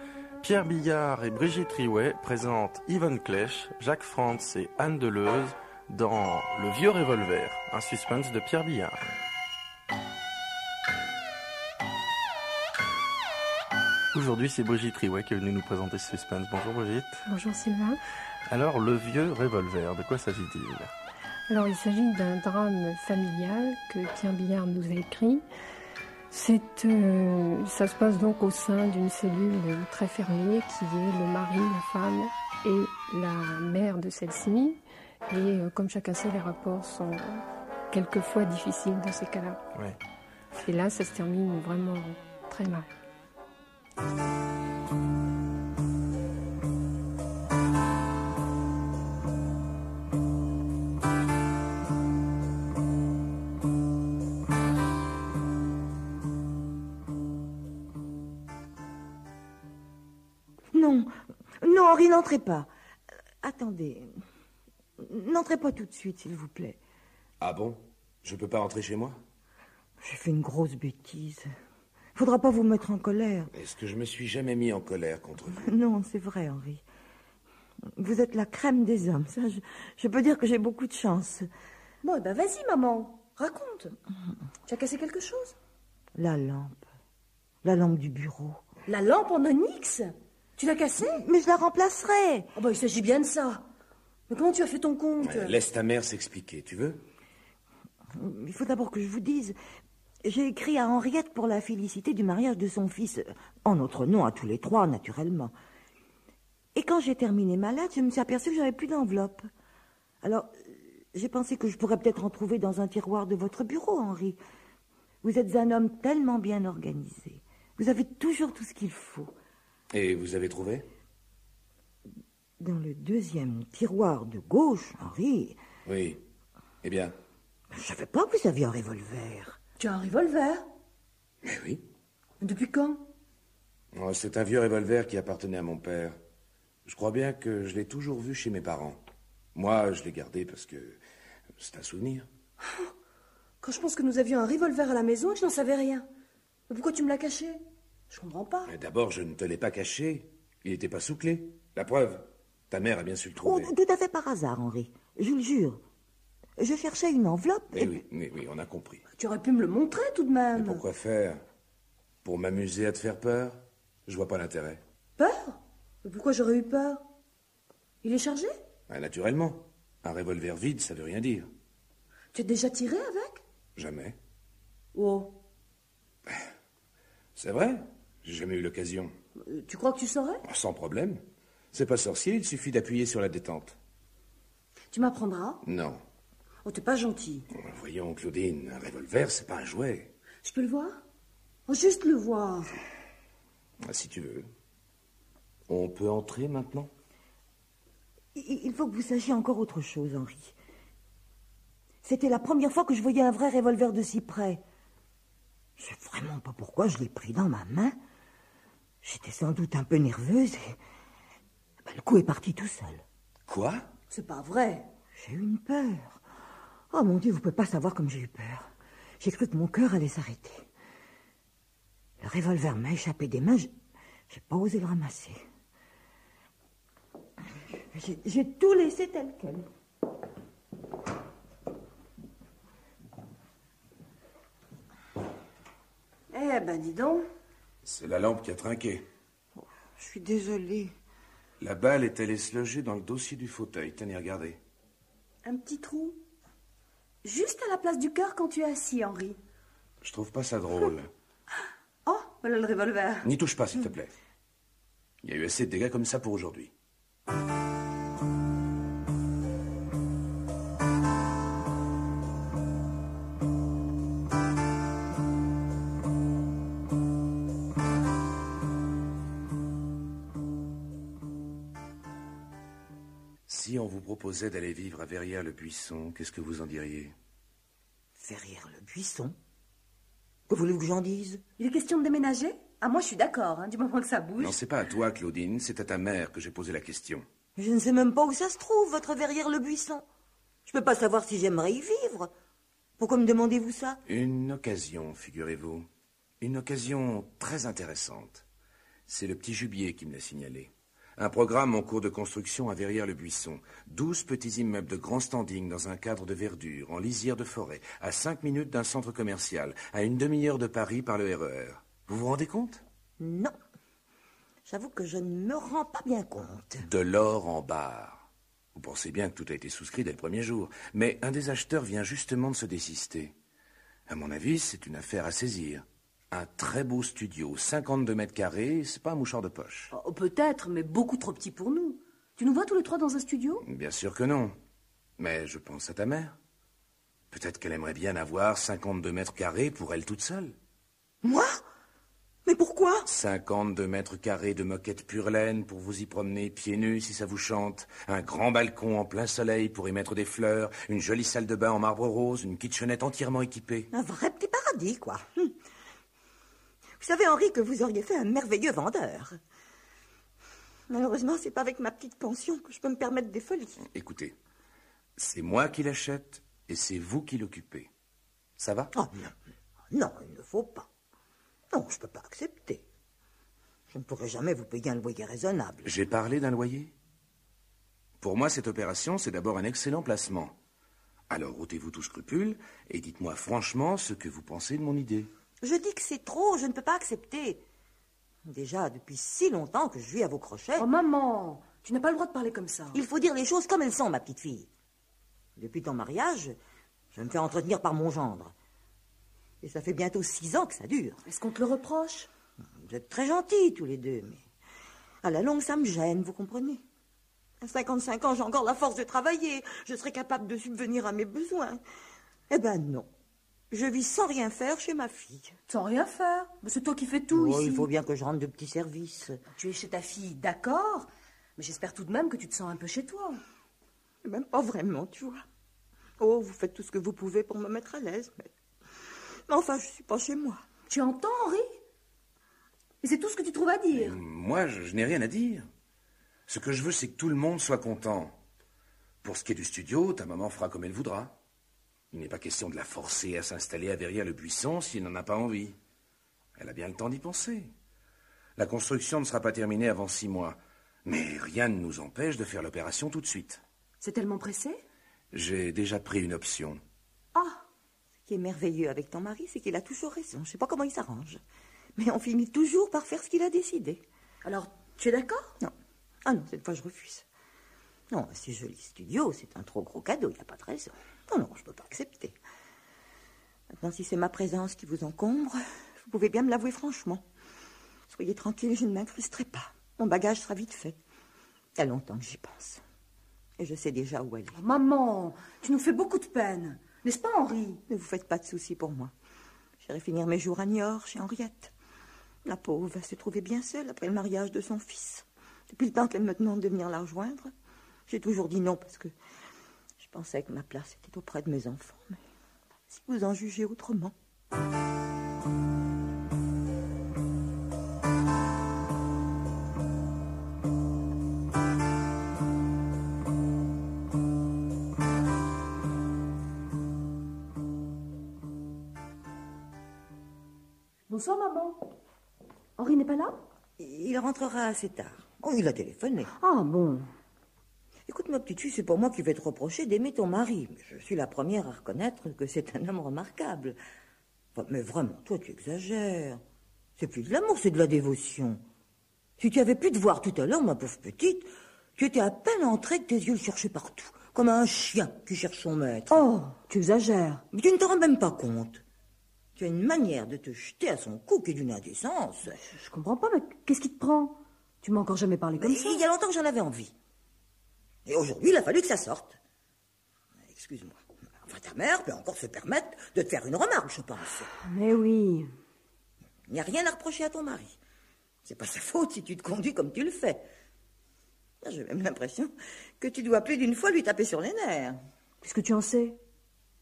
Pierre Billard et Brigitte Riouet présentent Yvonne Clèche, Jacques Frantz et Anne Deleuze dans Le Vieux Revolver, un suspense de Pierre Billard. Aujourd'hui, c'est Brigitte Riouet qui est venue nous présenter ce suspense. Bonjour Brigitte. Bonjour Sylvain. Alors, Le Vieux Revolver, de quoi s'agit-il ? Alors, il s'agit d'un drame familial que Pierre Billard nous a écrit. Ça se passe donc au sein d'une cellule très fermée qui est le mari, la femme et la mère de celle-ci. Et comme chacun sait, les rapports sont quelquefois difficiles dans ces cas-là. Oui. Et là, ça se termine vraiment très mal. Non, Henri, n'entrez pas. Attendez. N'entrez pas tout de suite, s'il vous plaît. Ah bon? Je peux pas rentrer chez moi? J'ai fait une grosse bêtise. Faudra pas vous mettre en colère. Est-ce que je me suis jamais mis en colère contre vous? Non, c'est vrai, Henri. Vous êtes la crème des hommes. Ça, je peux dire que j'ai beaucoup de chance. Bon, ben vas-y, maman. Raconte. Tu as cassé quelque chose? La lampe. La lampe du bureau. La lampe en onyx? Tu l'as cassée? Mais je la remplacerai. Oh bah, il s'agit bien de ça. Mais comment tu as fait ton compte? Laisse ta mère s'expliquer, tu veux? Il faut d'abord que je vous dise. J'ai écrit à Henriette pour la féliciter du mariage de son fils. En notre nom, à tous les trois, naturellement. Et quand j'ai terminé ma lettre, je me suis aperçue que j'avais plus d'enveloppe. Alors, j'ai pensé que je pourrais peut-être en trouver dans un tiroir de votre bureau, Henri. Vous êtes un homme tellement bien organisé. Vous avez toujours tout ce qu'il faut. Et vous avez trouvé? Dans le deuxième tiroir de gauche, Henri. Oui. Eh bien? Je savais pas que vous aviez un revolver. Tu as un revolver? Mais oui. Depuis quand? Oh, c'est un vieux revolver qui appartenait à mon père. Je crois bien que je l'ai toujours vu chez mes parents. Moi, je l'ai gardé parce que c'est un souvenir. Quand je pense que nous avions un revolver à la maison et que je n'en savais rien. Mais pourquoi tu me l'as caché? Je comprends pas. Mais d'abord, je ne te l'ai pas caché. Il n'était pas sous clé. La preuve, ta mère a bien su le trouver. Oh, tout à fait par hasard, Henri. Je le jure. Je cherchais une enveloppe. Oui, on a compris. Tu aurais pu me le montrer tout de même. Mais pourquoi faire? Pour m'amuser à te faire peur? Je vois pas l'intérêt. Peur? Mais pourquoi j'aurais eu peur? Il est chargé? Naturellement. Un revolver vide, ça veut rien dire. Tu as déjà tiré avec? Jamais. Oh. C'est vrai? J'ai jamais eu l'occasion. Tu crois que tu saurais? Sans problème. C'est pas sorcier, il suffit d'appuyer sur la détente. Tu m'apprendras? Non. Oh, t'es pas gentil. Voyons, Claudine, un revolver, c'est pas un jouet. Je peux le voir? Oh, juste le voir. Si tu veux. On peut entrer maintenant? Il faut que vous sachiez encore autre chose, Henri. C'était la première fois que je voyais un vrai revolver de si près. Je sais vraiment pas pourquoi je l'ai pris dans ma main. J'étais sans doute un peu nerveuse et... le coup est parti tout seul. Quoi? C'est pas vrai. J'ai eu une peur. Oh mon Dieu, vous pouvez pas savoir comme j'ai eu peur. J'ai cru que mon cœur allait s'arrêter. Le revolver m'a échappé des mains. J'ai pas osé le ramasser. J'ai tout laissé tel quel. Eh ben, dis donc. C'est la lampe qui a trinqué. Oh, je suis désolée. La balle est allée se loger dans le dossier du fauteuil. Tenez, regardez. Un petit trou. Juste à la place du cœur quand tu es assis, Henri. Je trouve pas ça drôle. Oh, voilà le revolver. N'y touche pas, s'il te plaît. Il y a eu assez de dégâts comme ça pour aujourd'hui. Si on vous proposait d'aller vivre à Verrières-le-Buisson, qu'est-ce que vous en diriez? Verrières-le-Buisson? Que voulez-vous que j'en dise? Il est question de déménager? Ah, moi, je suis d'accord, hein, du moment que ça bouge. Non, c'est pas à toi, Claudine, c'est à ta mère que j'ai posé la question. Je ne sais même pas où ça se trouve, votre Verrières-le-Buisson. Je peux pas savoir si j'aimerais y vivre. Pourquoi me demandez-vous ça? Une occasion, figurez-vous. Une occasion très intéressante. C'est le petit Jubier qui me l'a signalé. Un programme en cours de construction à Verrières-le-Buisson. 12 petits immeubles de grand standing dans un cadre de verdure, en lisière de forêt, à 5 minutes d'un centre commercial, à une demi-heure de Paris par le RER. Vous vous rendez compte? Non. J'avoue que je ne me rends pas bien compte. De l'or en barre. Vous pensez bien que tout a été souscrit dès le premier jour. Mais un des acheteurs vient justement de se désister. À mon avis, c'est une affaire à saisir. Un très beau studio, 52 mètres carrés, c'est pas un mouchoir de poche. Oh, peut-être, mais beaucoup trop petit pour nous. Tu nous vois tous les trois dans un studio? Bien sûr que non. Mais je pense à ta mère. Peut-être qu'elle aimerait bien avoir 52 mètres carrés pour elle toute seule. Moi? Mais pourquoi? 52 mètres carrés de moquette pure laine pour vous y promener pieds nus si ça vous chante. Un grand balcon en plein soleil pour y mettre des fleurs. Une jolie salle de bain en marbre rose. Une kitchenette entièrement équipée. Un vrai petit paradis, quoi. Vous savez, Henri, que vous auriez fait un merveilleux vendeur. Malheureusement, c'est pas avec ma petite pension que je peux me permettre des folies. Écoutez, c'est moi qui l'achète et c'est vous qui l'occupez. Ça va? Oh non, non, il ne faut pas. Non, je peux pas accepter. Je ne pourrai jamais vous payer un loyer raisonnable. J'ai parlé d'un loyer? Pour moi, cette opération, c'est d'abord un excellent placement. Alors, ôtez-vous tout scrupule et dites-moi franchement ce que vous pensez de mon idée. Je dis que c'est trop, je ne peux pas accepter. Déjà, depuis si longtemps que je vis à vos crochets. Oh, maman, tu n'as pas le droit de parler comme ça. Il faut dire les choses comme elles sont, ma petite fille. Depuis ton mariage, je me fais entretenir par mon gendre. Et ça fait bientôt 6 ans que ça dure. Est-ce qu'on te le reproche? Vous êtes très gentils, tous les deux, mais à la longue, ça me gêne, vous comprenez? À 55 ans, j'ai encore la force de travailler. Je serai capable de subvenir à mes besoins. Eh ben non. Je vis sans rien faire chez ma fille. Sans rien faire? Mais c'est toi qui fais tout ici. Il faut bien que je rende de petits services. Tu es chez ta fille, d'accord. Mais j'espère tout de même que tu te sens un peu chez toi. Même pas vraiment, tu vois. Oh, vous faites tout ce que vous pouvez pour me mettre à l'aise. Mais enfin, je suis pas chez moi. Tu entends, Henri? Et c'est tout ce que tu trouves à dire? Moi, je n'ai rien à dire. Ce que je veux, c'est que tout le monde soit content. Pour ce qui est du studio, ta maman fera comme elle voudra. Il n'est pas question de la forcer à s'installer à Verrières-le-Buisson si elle n'en a pas envie. Elle a bien le temps d'y penser. La construction ne sera pas terminée avant 6 mois. Mais rien ne nous empêche de faire l'opération tout de suite. C'est tellement pressé? J'ai déjà pris une option. Ah, ce qui est merveilleux avec ton mari, c'est qu'il a toujours raison. Je ne sais pas comment il s'arrange. Mais on finit toujours par faire ce qu'il a décidé. Alors, tu es d'accord? Non. Ah non, cette fois, je refuse. Non, ces jolis studios, c'est un trop gros cadeau, il n'y a pas de raison. Non, non, je ne peux pas accepter. Maintenant, si c'est ma présence qui vous encombre, vous pouvez bien me l'avouer franchement. Soyez tranquille, je ne m'incrusterai pas. Mon bagage sera vite fait. Il y a longtemps que j'y pense. Et je sais déjà où elle est. Oh, maman, tu nous fais beaucoup de peine. N'est-ce pas, Henri? Ne vous faites pas de soucis pour moi. J'irai finir mes jours à Niort, chez Henriette. La pauvre va se trouver bien seule après le mariage de son fils. Depuis le temps qu'elle me demande de venir la rejoindre, j'ai toujours dit non parce que je pensais que ma place était auprès de mes enfants. Mais si vous en jugez autrement... Bonsoir, maman. Henri n'est pas là? Il rentrera assez tard. Oh, il a téléphoné. Ah, bon. Écoute, ma petite fille, c'est pas moi qui vais te reprocher d'aimer ton mari. Je suis la première à reconnaître que c'est un homme remarquable. Enfin, mais vraiment, toi, tu exagères. C'est plus de l'amour, c'est de la dévotion. Si tu avais pu te voir tout à l'heure, ma pauvre petite, tu étais à peine entrée que tes yeux le cherchaient partout, comme un chien qui cherche son maître. Oh, tu exagères. Mais tu ne te rends même pas compte. Tu as une manière de te jeter à son cou qui est d'une indécence. Je comprends pas, mais qu'est-ce qui te prend? Tu m'as encore jamais parlé comme ça. Il y a longtemps que j'en avais envie. Et aujourd'hui, il a fallu que ça sorte. Excuse-moi. Enfin, ta mère peut encore se permettre de te faire une remarque, je pense. Mais oui. Il n'y a rien à reprocher à ton mari. C'est pas sa faute si tu te conduis comme tu le fais. J'ai même l'impression que tu dois plus d'une fois lui taper sur les nerfs. Qu'est-ce que tu en sais?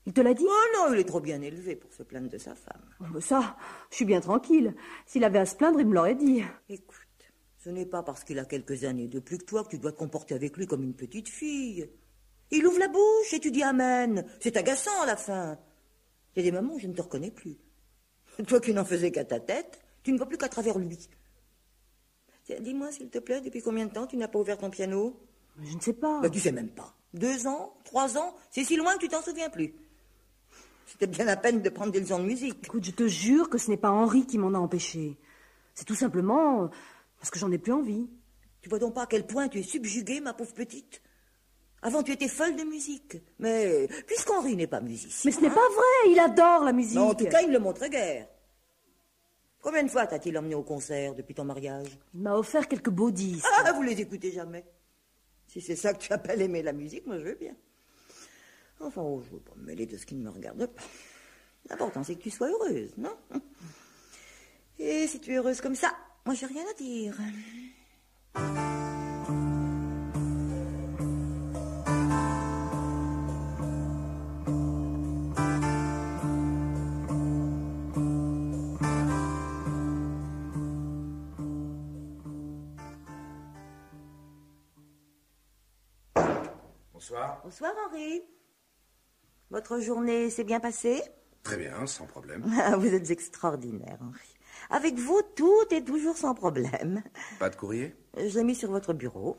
Il te l'a dit? Oh non, il est trop bien élevé pour se plaindre de sa femme. Oh, ça, je suis bien tranquille. S'il avait à se plaindre, il me l'aurait dit. Écoute, ce n'est pas parce qu'il a quelques années de plus que toi que tu dois te comporter avec lui comme une petite fille. Il ouvre la bouche et tu dis amen. C'est agaçant à la fin. Il y a des moments où je ne te reconnais plus. Toi qui n'en faisais qu'à ta tête, tu ne vois plus qu'à travers lui. Tiens, dis-moi, s'il te plaît, depuis combien de temps tu n'as pas ouvert ton piano? Je ne sais pas. Tu sais même pas. 2 ans? 3 ans? C'est si loin que tu t'en souviens plus. C'était bien la peine de prendre des leçons de musique. Écoute, je te jure que ce n'est pas Henri qui m'en a empêché. C'est tout simplement parce que j'en ai plus envie. Tu vois donc pas à quel point tu es subjuguée, ma pauvre petite? Avant, tu étais folle de musique. Mais puisqu'Henri n'est pas musicien... Mais ce n'est pas vrai, il adore la musique. Non, en tout cas, il ne le montre guère. Combien de fois t'a-t-il emmené au concert depuis ton mariage? Il m'a offert quelques beaux disques. Ah, vous les écoutez jamais. Si c'est ça que tu appelles aimer la musique, moi je veux bien. Enfin, je ne veux pas me mêler de ce qui ne me regarde pas. L'important, c'est que tu sois heureuse, non? Et si tu es heureuse comme ça, moi j'ai rien à dire. Bonsoir. Bonsoir, Henri. Votre journée s'est bien passée? Très bien, sans problème. Ah, vous êtes extraordinaire, Henri. Avec vous, tout est toujours sans problème. Pas de courrier? Je l'ai mis sur votre bureau.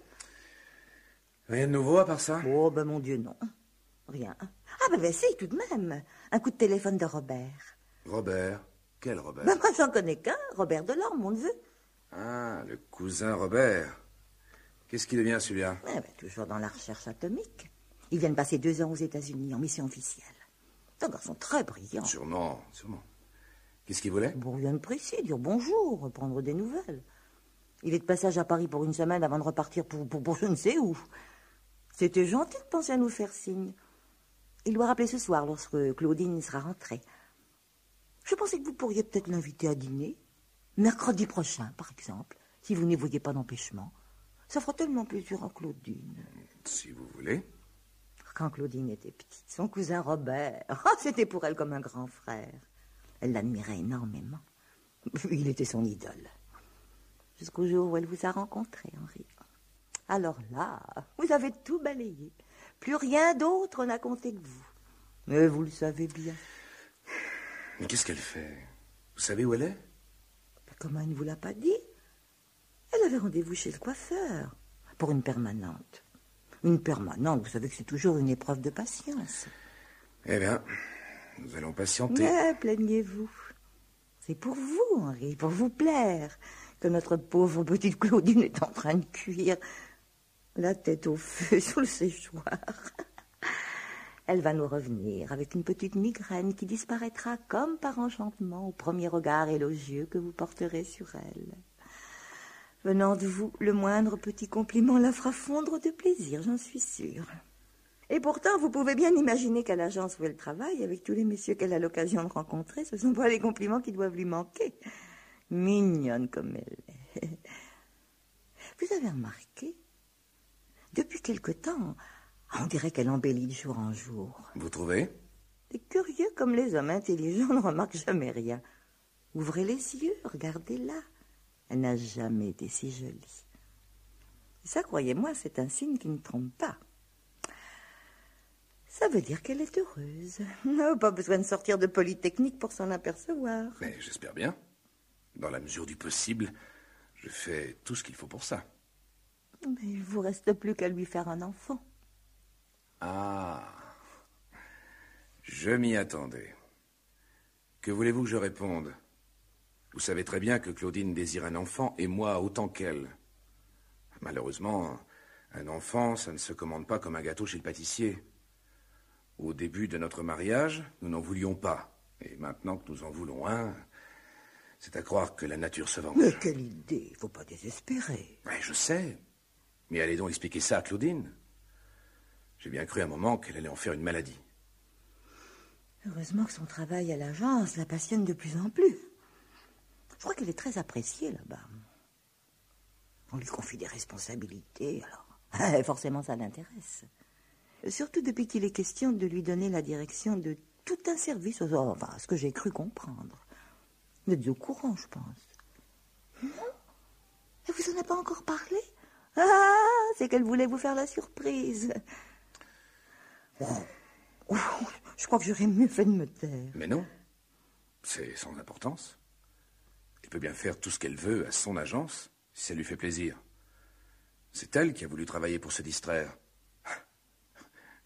Rien de nouveau à part ça? Oh, ben mon Dieu, non. Rien. Ah, ben si, tout de même. Un coup de téléphone de Robert. Robert? Quel Robert? Ben moi, j'en connais qu'un, Robert Delorme, mon neveu. Ah, le cousin Robert. Qu'est-ce qui devient celui-là? Eh ben, toujours dans la recherche atomique. Ils viennent passer 2 ans aux États-Unis en mission officielle. C'est un garçon très brillant. Sûrement, sûrement. Qu'est-ce qu'il voulait? Bon, rien de précis, dire bonjour, reprendre des nouvelles. Il est de passage à Paris pour une semaine avant de repartir pour je ne sais où. C'était gentil de penser à nous faire signe. Il doit rappeler ce soir lorsque Claudine sera rentrée. Je pensais que vous pourriez peut-être l'inviter à dîner. Mercredi prochain, par exemple, si vous n'y voyez pas d'empêchement. Ça fera tellement plaisir à Claudine. Si vous voulez. Quand Claudine était petite, son cousin Robert, c'était pour elle comme un grand frère. Elle l'admirait énormément. Il était son idole. Jusqu'au jour où elle vous a rencontré, Henri. Alors là, vous avez tout balayé. Plus rien d'autre n'a compté que vous. Mais vous le savez bien. Mais qu'est-ce qu'elle fait? Vous savez où elle est? Comment elle ne vous l'a pas dit? Elle avait rendez-vous chez le coiffeur pour une permanente. Une permanente, vous savez que c'est toujours une épreuve de patience. Eh bien, nous allons patienter. Mais plaignez-vous. C'est pour vous, Henri, pour vous plaire, que notre pauvre petite Claudine est en train de cuire la tête au feu sous le séchoir. Elle va nous revenir avec une petite migraine qui disparaîtra comme par enchantement au premier regard élogieux que vous porterez sur elle. Venant de vous, le moindre petit compliment la fera fondre de plaisir, j'en suis sûre. Et pourtant, vous pouvez bien imaginer qu'à l'agence où elle travaille, avec tous les messieurs qu'elle a l'occasion de rencontrer, ce sont pas les compliments qui doivent lui manquer. Mignonne comme elle est. Vous avez remarqué? Depuis quelque temps, on dirait qu'elle embellit de jour en jour. Vous trouvez? C'est curieux comme les hommes intelligents ne remarquent jamais rien. Ouvrez les yeux, regardez-la. Elle n'a jamais été si jolie. Et ça, croyez-moi, c'est un signe qui ne trompe pas. Ça veut dire qu'elle est heureuse. Non, pas besoin de sortir de Polytechnique pour s'en apercevoir. Mais j'espère bien. Dans la mesure du possible, je fais tout ce qu'il faut pour ça. Mais il vous reste plus qu'à lui faire un enfant. Ah, je m'y attendais. Que voulez-vous que je réponde? Vous savez très bien que Claudine désire un enfant, et moi autant qu'elle. Malheureusement, un enfant, ça ne se commande pas comme un gâteau chez le pâtissier. Au début de notre mariage, nous n'en voulions pas. Et maintenant que nous en voulons un, C'est à croire que la nature se venge. Mais quelle idée, faut pas désespérer. Ouais, je sais. Mais allez donc expliquer ça à Claudine. J'ai bien cru à un moment qu'elle allait en faire une maladie. Heureusement que son travail à l'agence la passionne de plus en plus. Je crois qu'elle est très appréciée là-bas. On lui confie des responsabilités, alors forcément ça l'intéresse. Surtout depuis qu'il est question de lui donner la direction de tout un service, enfin, ce que j'ai cru comprendre. Vous êtes au courant, je pense. Non? Elle vous en a pas encore parlé? Ah, c'est qu'elle voulait vous faire la surprise. Oh, je crois que j'aurais mieux fait de me taire. Mais non, c'est sans importance. Elle peut bien faire tout ce qu'elle veut à son agence, si ça lui fait plaisir. C'est elle qui a voulu travailler pour se distraire.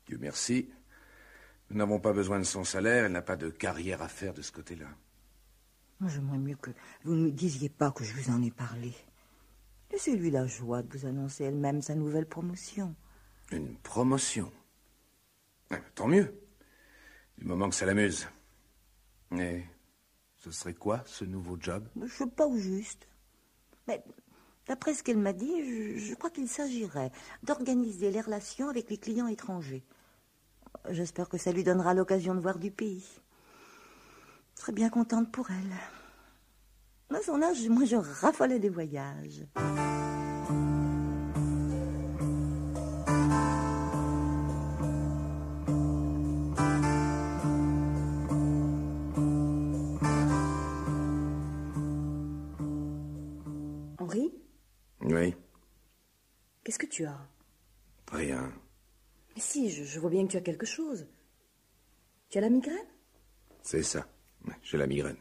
Dieu merci, nous n'avons pas besoin de son salaire, elle n'a pas de carrière à faire de ce côté-là. J'aimerais mieux que vous ne me disiez pas que je vous en ai parlé. Laissez-lui la joie de vous annoncer elle-même sa nouvelle promotion. Une promotion? Tant mieux, du moment que ça l'amuse. Et ce serait quoi, ce nouveau job? Je ne sais pas au juste. Mais d'après ce qu'elle m'a dit, je crois qu'il s'agirait d'organiser les relations avec les clients étrangers. J'espère que ça lui donnera l'occasion de voir du pays. Je serais bien contente pour elle. À son âge, moi, je raffolais des voyages. Henri? Oui. Qu'est-ce que tu as? Rien. Mais si, je vois bien que tu as quelque chose. Tu as la migraine? C'est ça. J'ai la migraine.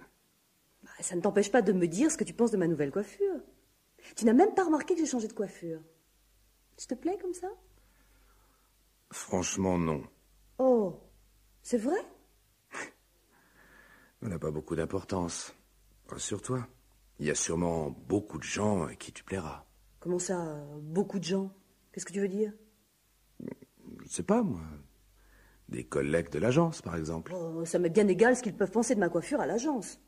Ça ne t'empêche pas de me dire ce que tu penses de ma nouvelle coiffure. Tu n'as même pas remarqué que j'ai changé de coiffure. Ça te plaît comme ça? Franchement, non. Oh, c'est vrai? Ça n'a pas beaucoup d'importance. Rassure-toi. Il y a sûrement beaucoup de gens à qui tu plairas. Comment ça, beaucoup de gens? Qu'est-ce que tu veux dire? Je ne sais pas, moi. Des collègues de l'agence, par exemple. Oh, ça m'est bien égal ce qu'ils peuvent penser de ma coiffure à l'agence.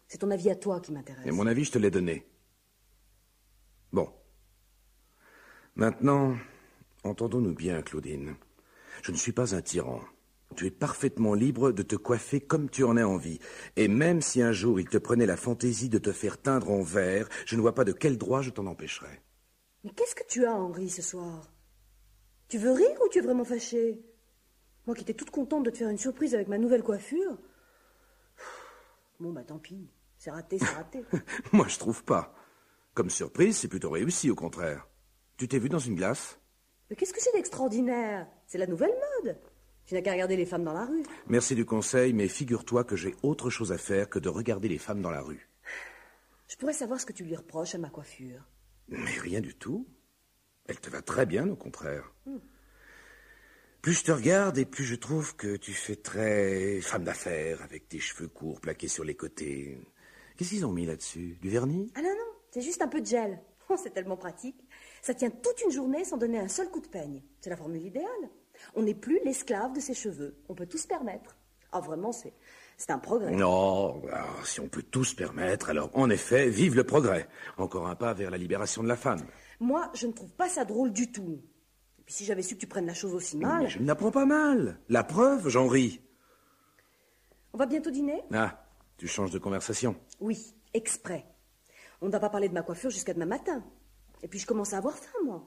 C'est ton avis à toi qui m'intéresse. Et mon avis, je te l'ai donné. Bon. Maintenant, entendons-nous bien, Claudine. Je ne suis pas un tyran. Tu es parfaitement libre de te coiffer comme tu en as envie. Et même si un jour il te prenait la fantaisie de te faire teindre en vert, je ne vois pas de quel droit je t'en empêcherais. Mais qu'est-ce que tu as, Henri, ce soir? Tu veux rire ou tu es vraiment fâché? Moi qui étais toute contente de te faire une surprise avec ma nouvelle coiffure. Bon, bah tant pis. C'est raté, c'est raté. Moi, je trouve pas. Comme surprise, c'est plutôt réussi, au contraire. Tu t'es vu dans une glace? Mais qu'est-ce que c'est d'extraordinaire? C'est la nouvelle mode. Tu n'as qu'à regarder les femmes dans la rue. Merci du conseil, mais figure-toi que j'ai autre chose à faire que de regarder les femmes dans la rue. Je pourrais savoir ce que tu lui reproches à ma coiffure. Mais rien du tout. Elle te va très bien, au contraire. Plus je te regarde et plus je trouve que tu fais très femme d'affaires, avec tes cheveux courts plaqués sur les côtés. Qu'est-ce qu'ils ont mis là-dessus? Du vernis? Ah non, non, c'est juste un peu de gel. Oh, c'est tellement pratique. Ça tient toute une journée sans donner un seul coup de peigne. C'est la formule idéale. On n'est plus l'esclave de ses cheveux. On peut tout se permettre. Ah, vraiment, c'est un progrès. Non, alors, si on peut tout se permettre, alors en effet, vive le progrès. Encore un pas vers la libération de la femme. Moi, je ne trouve pas ça drôle du tout. Et puis si j'avais su que tu prennes la chose aussi mal... Mais je ne la prends pas mal. La preuve, j'en ris. On va bientôt dîner? Ah, tu changes de conversation. Oui, exprès. On ne va pas parler de ma coiffure jusqu'à demain matin. Et puis je commence à avoir faim, moi.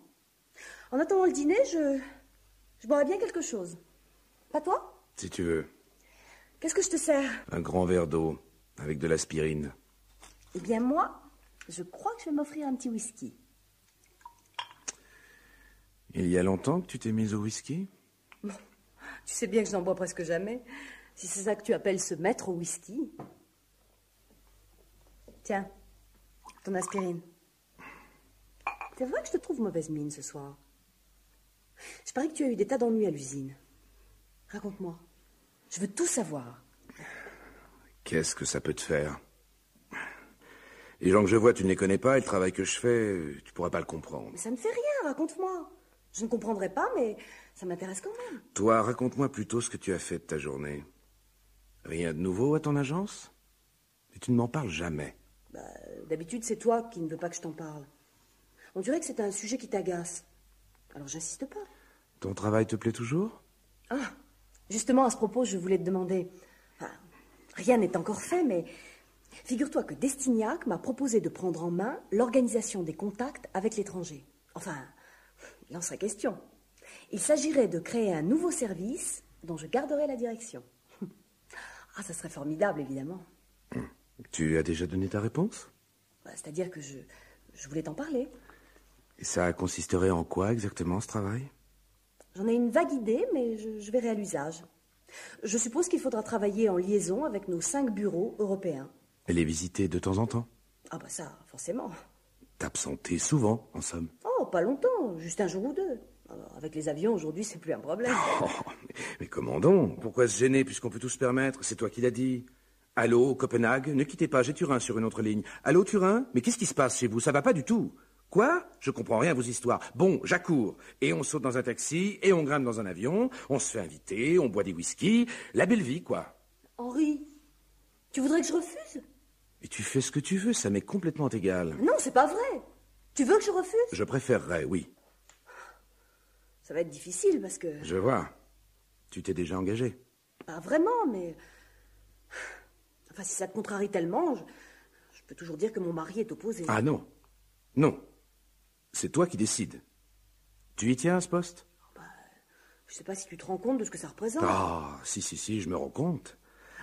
En attendant le dîner, je boirais bien quelque chose. Pas toi? Si tu veux. Qu'est-ce que je te sers? Un grand verre d'eau, avec de l'aspirine. Eh bien, moi, je crois que je vais m'offrir un petit whisky. Il y a longtemps que tu t'es mise au whisky? Bon, tu sais bien que je n'en bois presque jamais. Si c'est ça que tu appelles se mettre au whisky. Tiens, ton aspirine. C'est vrai que je te trouve mauvaise mine ce soir. Je parie que tu as eu des tas d'ennuis à l'usine. Raconte-moi. Je veux tout savoir. Qu'est-ce que ça peut te faire? Les gens que je vois, tu ne les connais pas, et le travail que je fais, tu pourras pas le comprendre. Mais ça ne fait rien, raconte-moi. Je ne comprendrai pas, mais ça m'intéresse quand même. Toi, raconte-moi plutôt ce que tu as fait de ta journée. Rien de nouveau à ton agence? Mais tu ne m'en parles jamais. D'habitude, c'est toi qui ne veux pas que je t'en parle. On dirait que c'est un sujet qui t'agace. Alors j'insiste pas. Ton travail te plaît toujours? Ah, justement, à ce propos, je voulais te demander... Enfin, rien n'est encore fait, mais... Figure-toi que Destignac m'a proposé de prendre en main l'organisation des contacts avec l'étranger. Enfin, il en serait question. Il s'agirait de créer un nouveau service dont je garderai la direction. Ah, ça serait formidable, évidemment. Tu as déjà donné ta réponse? C'est-à-dire que je voulais t'en parler. Et ça consisterait en quoi exactement, ce travail? J'en ai une vague idée, mais je verrai à l'usage. Je suppose qu'il faudra travailler en liaison avec nos 5 bureaux européens. Et les visiter de temps en temps? Ah bah ça, forcément. T'absenter souvent, en somme? Oh, pas longtemps, juste un jour ou deux. Alors, avec les avions, aujourd'hui, c'est plus un problème. Oh, mais comment donc? Pourquoi se gêner puisqu'on peut tout se permettre? C'est toi qui l'as dit. Allô, Copenhague? Ne quittez pas, j'ai Turin sur une autre ligne. Allô, Turin? Mais qu'est-ce qui se passe chez vous? Ça va pas du tout. Quoi? Je comprends rien à vos histoires. Bon, j'accours. Et on saute dans un taxi, et on grimpe dans un avion, on se fait inviter, on boit des whisky. La belle vie, quoi. Henri, tu voudrais que je refuse? Mais tu fais ce que tu veux, ça m'est complètement égal. Non, c'est pas vrai. Tu veux que je refuse? Je préférerais, oui. Ça va être difficile parce que... Je vois. Tu t'es déjà engagé? Pas vraiment, mais... Enfin, si ça te contrarie tellement, je peux toujours dire que mon mari est opposé. Ah non. Non. C'est toi qui décides. Tu y tiens à ce poste? Je sais pas si tu te rends compte de ce que ça représente. Ah, si, je me rends compte.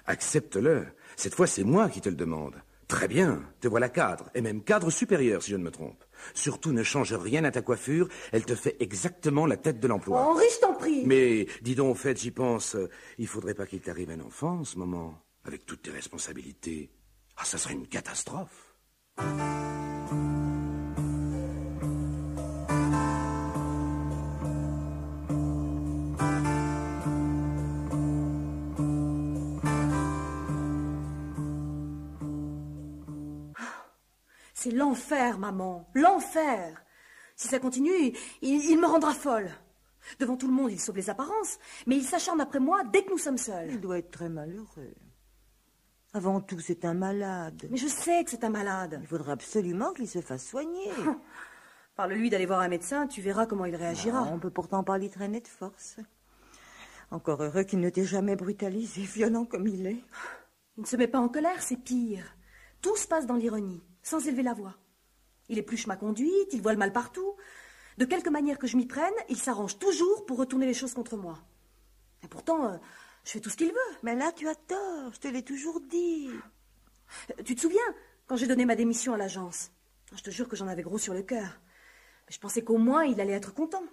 Accepte-le. Cette fois, c'est moi qui te le demande. Très bien, te voilà cadre, et même cadre supérieur, si je ne me trompe. Surtout, ne change rien à ta coiffure, elle te fait exactement la tête de l'emploi. Oh, Henri, je t'en prie. Mais, dis donc, au fait, j'y pense, il faudrait pas qu'il t'arrive un enfant en ce moment, avec toutes tes responsabilités. Ah, ça serait une catastrophe. C'est l'enfer, maman, l'enfer. Si ça continue, il me rendra folle. Devant tout le monde, il sauve les apparences, mais il s'acharne après moi dès que nous sommes seuls. Il doit être très malheureux. Avant tout, c'est un malade. Mais je sais que c'est un malade. Il faudra absolument qu'il se fasse soigner. Parle-lui d'aller voir un médecin, tu verras comment il réagira. On peut pourtant pas l'y traîner de force. Encore heureux qu'il ne t'ait jamais brutalisé, violent comme il est. Il ne se met pas en colère, c'est pire. Tout se passe dans l'ironie, sans élever la voix. Il épluche ma conduite, il voit le mal partout. De quelque manière que je m'y prenne, il s'arrange toujours pour retourner les choses contre moi. Et pourtant, je fais tout ce qu'il veut. Mais là, tu as tort, je te l'ai toujours dit. Tu te souviens, quand j'ai donné ma démission à l'agence? Je te jure que j'en avais gros sur le cœur. Mais je pensais qu'au moins, il allait être content.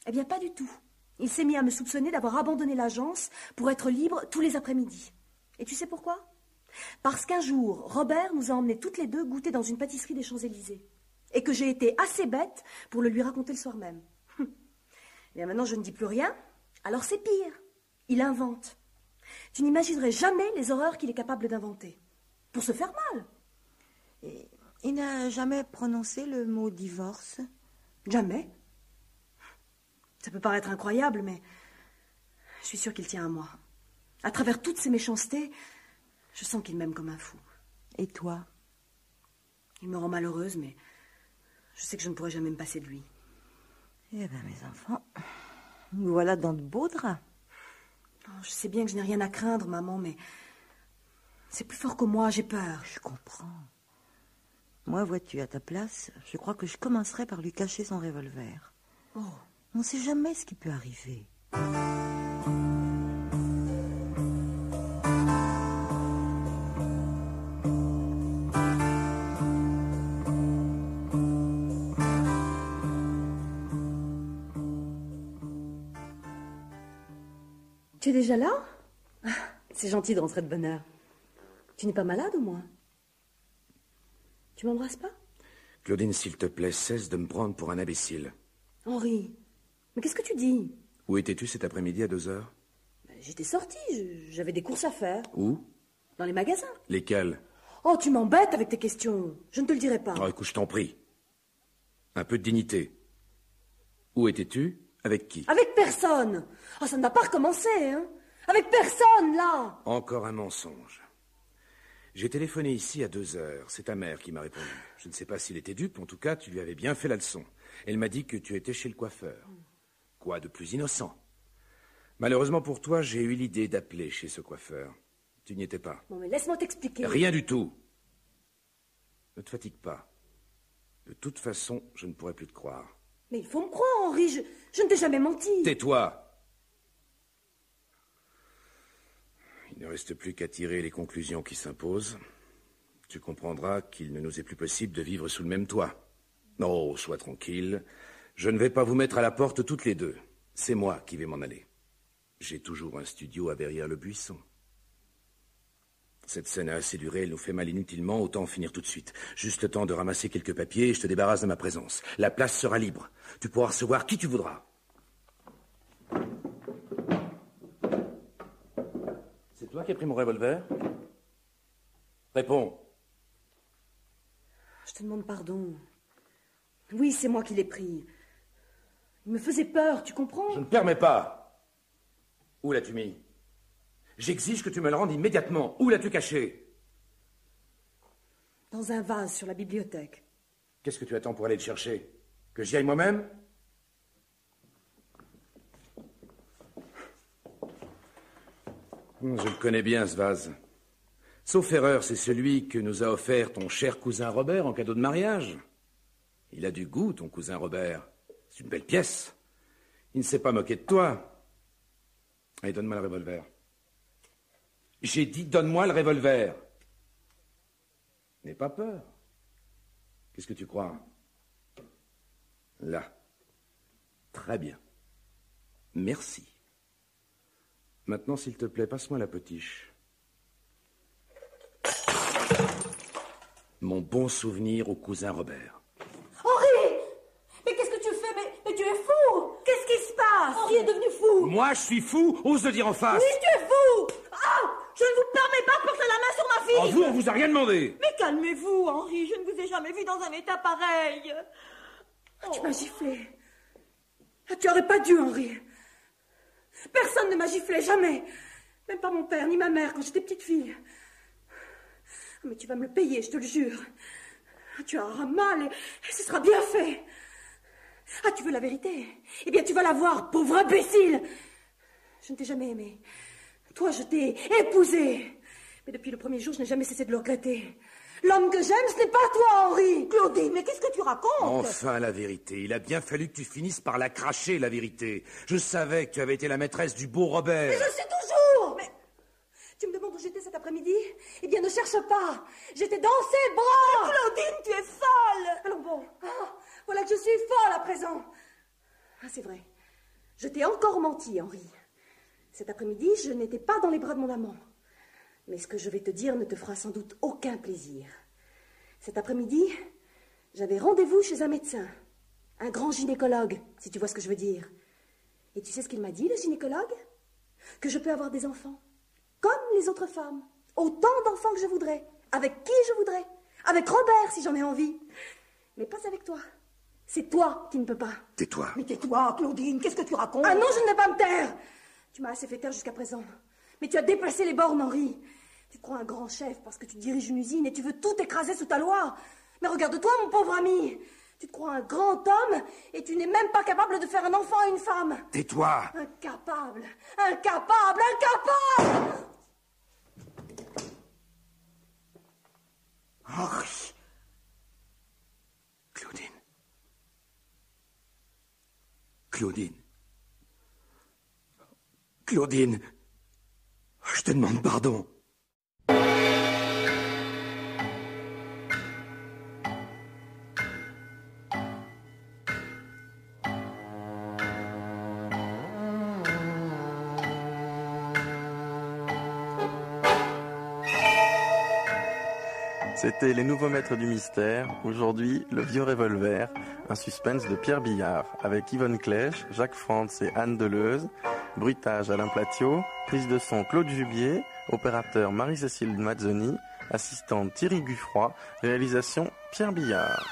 Eh bien, pas du tout. Il s'est mis à me soupçonner d'avoir abandonné l'agence pour être libre tous les après-midi. Et tu sais pourquoi? Parce qu'un jour, Robert nous a emmenés toutes les deux goûter dans une pâtisserie des Champs-Élysées. Et que j'ai été assez bête pour le lui raconter le soir même. Bien maintenant, je ne dis plus rien, alors c'est pire. Il invente. Tu n'imaginerais jamais les horreurs qu'il est capable d'inventer. Pour se faire mal. Et il n'a jamais prononcé le mot divorce? Jamais. Ça peut paraître incroyable, mais je suis sûre qu'il tient à moi. À travers toutes ces méchancetés, je sens qu'il m'aime comme un fou. Et toi? Il me rend malheureuse, mais je sais que je ne pourrai jamais me passer de lui. Eh bien, mes enfants, nous voilà dans de beaux draps. Oh, je sais bien que je n'ai rien à craindre, maman, mais c'est plus fort que moi, j'ai peur. Je comprends. Moi, vois-tu, à ta place, je crois que je commencerai par lui cacher son revolver. Oh. On ne sait jamais ce qui peut arriver. Tu es déjà là? C'est gentil de rentrer de bonne heure. Tu n'es pas malade au moins? Tu m'embrasses pas? Claudine, s'il te plaît, cesse de me prendre pour un imbécile. Henri, mais qu'est-ce que tu dis? Où étais-tu cet après-midi à 2h? J'étais sortie, j'avais des courses à faire. Où? Dans les magasins. Lesquels? Oh, tu m'embêtes avec tes questions. Je ne te le dirai pas. Oh, écoute, je t'en prie. Un peu de dignité. Où étais-tu? Avec qui? Avec personne. Oh, ça ne va pas recommencer, hein? Avec personne, là. Encore un mensonge. J'ai téléphoné ici à 2 heures. C'est ta mère qui m'a répondu. Je ne sais pas s'il était dupe. En tout cas, tu lui avais bien fait la leçon. Elle m'a dit que tu étais chez le coiffeur. Quoi de plus innocent? Malheureusement pour toi, j'ai eu l'idée d'appeler chez ce coiffeur. Tu n'y étais pas. Bon, mais laisse-moi t'expliquer. Rien du tout. Ne te fatigue pas. De toute façon, je ne pourrai plus te croire. Mais il faut me croire, Henri. Je ne t'ai jamais menti. Tais-toi. Il ne reste plus qu'à tirer les conclusions qui s'imposent. Tu comprendras qu'il ne nous est plus possible de vivre sous le même toit. Oh, sois tranquille. Je ne vais pas vous mettre à la porte toutes les deux. C'est moi qui vais m'en aller. J'ai toujours un studio à Verrières-le-Buisson. Cette scène a assez duré, elle nous fait mal inutilement, autant en finir tout de suite. Juste le temps de ramasser quelques papiers et je te débarrasse de ma présence. La place sera libre. Tu pourras recevoir qui tu voudras. C'est toi qui as pris mon revolver? Réponds. Je te demande pardon. Oui, c'est moi qui l'ai pris. Il me faisait peur, tu comprends? Je ne permets pas. Où l'as-tu mis? J'exige que tu me le rendes immédiatement. Où l'as-tu caché? Dans un vase sur la bibliothèque. Qu'est-ce que tu attends pour aller le chercher? Que j'y aille moi-même? Je le connais bien, ce vase. Sauf erreur, c'est celui que nous a offert ton cher cousin Robert en cadeau de mariage. Il a du goût, ton cousin Robert. C'est une belle pièce. Il ne s'est pas moqué de toi. Allez, donne-moi le revolver. J'ai dit, donne-moi le revolver. N'aie pas peur. Qu'est-ce que tu crois? Là. Très bien. Merci. Maintenant, s'il te plaît, passe-moi la potiche. Mon bon souvenir au cousin Robert. Henri! Mais qu'est-ce que tu fais? Mais tu es fou! Qu'est-ce qui se passe? Henri est devenu fou! Moi, je suis fou, ose le dire en face. Oui, tu es fou! Ah! Je ne vous permets pas de porter la main sur ma fille! En vous, on vous a rien demandé. Mais calmez-vous, Henri, je ne vous ai jamais vu dans un état pareil. Tu m'as giflé. Tu aurais pas dû, Henri. Personne ne m'a giflé, jamais. Même pas mon père, ni ma mère, quand j'étais petite fille. Mais tu vas me le payer, je te le jure. Tu auras mal et ce sera bien fait. Ah, tu veux la vérité? Eh bien, tu vas la voir, pauvre imbécile. Je ne t'ai jamais aimé. Toi, je t'ai épousé. Mais depuis le premier jour, je n'ai jamais cessé de le regretter. L'homme que j'aime, ce n'est pas toi, Henri. Claudine, mais qu'est-ce que tu racontes? Enfin, la vérité. Il a bien fallu que tu finisses par la cracher, la vérité. Je savais que tu avais été la maîtresse du beau Robert. Mais je sais toujours. Mais tu me demandes où j'étais cet après-midi? Eh bien, ne cherche pas. J'étais dans ses bras. Claudine, tu es folle. Allons bon. Ah, voilà que je suis folle à présent. Ah, c'est vrai. Je t'ai encore menti, Henri. Cet après-midi, je n'étais pas dans les bras de mon amant. Mais ce que je vais te dire ne te fera sans doute aucun plaisir. Cet après-midi, j'avais rendez-vous chez un médecin. Un grand gynécologue, si tu vois ce que je veux dire. Et tu sais ce qu'il m'a dit, le gynécologue? Que je peux avoir des enfants. Comme les autres femmes. Autant d'enfants que je voudrais. Avec qui je voudrais. Avec Robert, si j'en ai envie. Mais pas avec toi. C'est toi qui ne peux pas. Tais-toi. Mais tais-toi, Claudine, qu'est-ce que tu racontes? Ah non, je ne vais pas me taire. Tu m'as assez fait taire jusqu'à présent. Mais tu as dépassé les bornes, Henri. Tu te crois un grand chef parce que tu diriges une usine et tu veux tout écraser sous ta loi. Mais regarde-toi, mon pauvre ami. Tu te crois un grand homme et tu n'es même pas capable de faire un enfant à une femme. Tais-toi. Incapable, incapable, incapable. Henri. Claudine. Claudine. Claudine. Je te demande pardon. C'était Les Nouveaux Maîtres du Mystère. Aujourd'hui, Le Vieux Revolver, un suspense de Pierre Billard, avec Yvonne Clèche, Jacques Frantz et Anne Deleuze, bruitage Alain Platiot, prise de son Claude Jubier, opérateur Marie-Cécile Mazzoni, assistante Thierry Guffroy, réalisation Pierre Billard.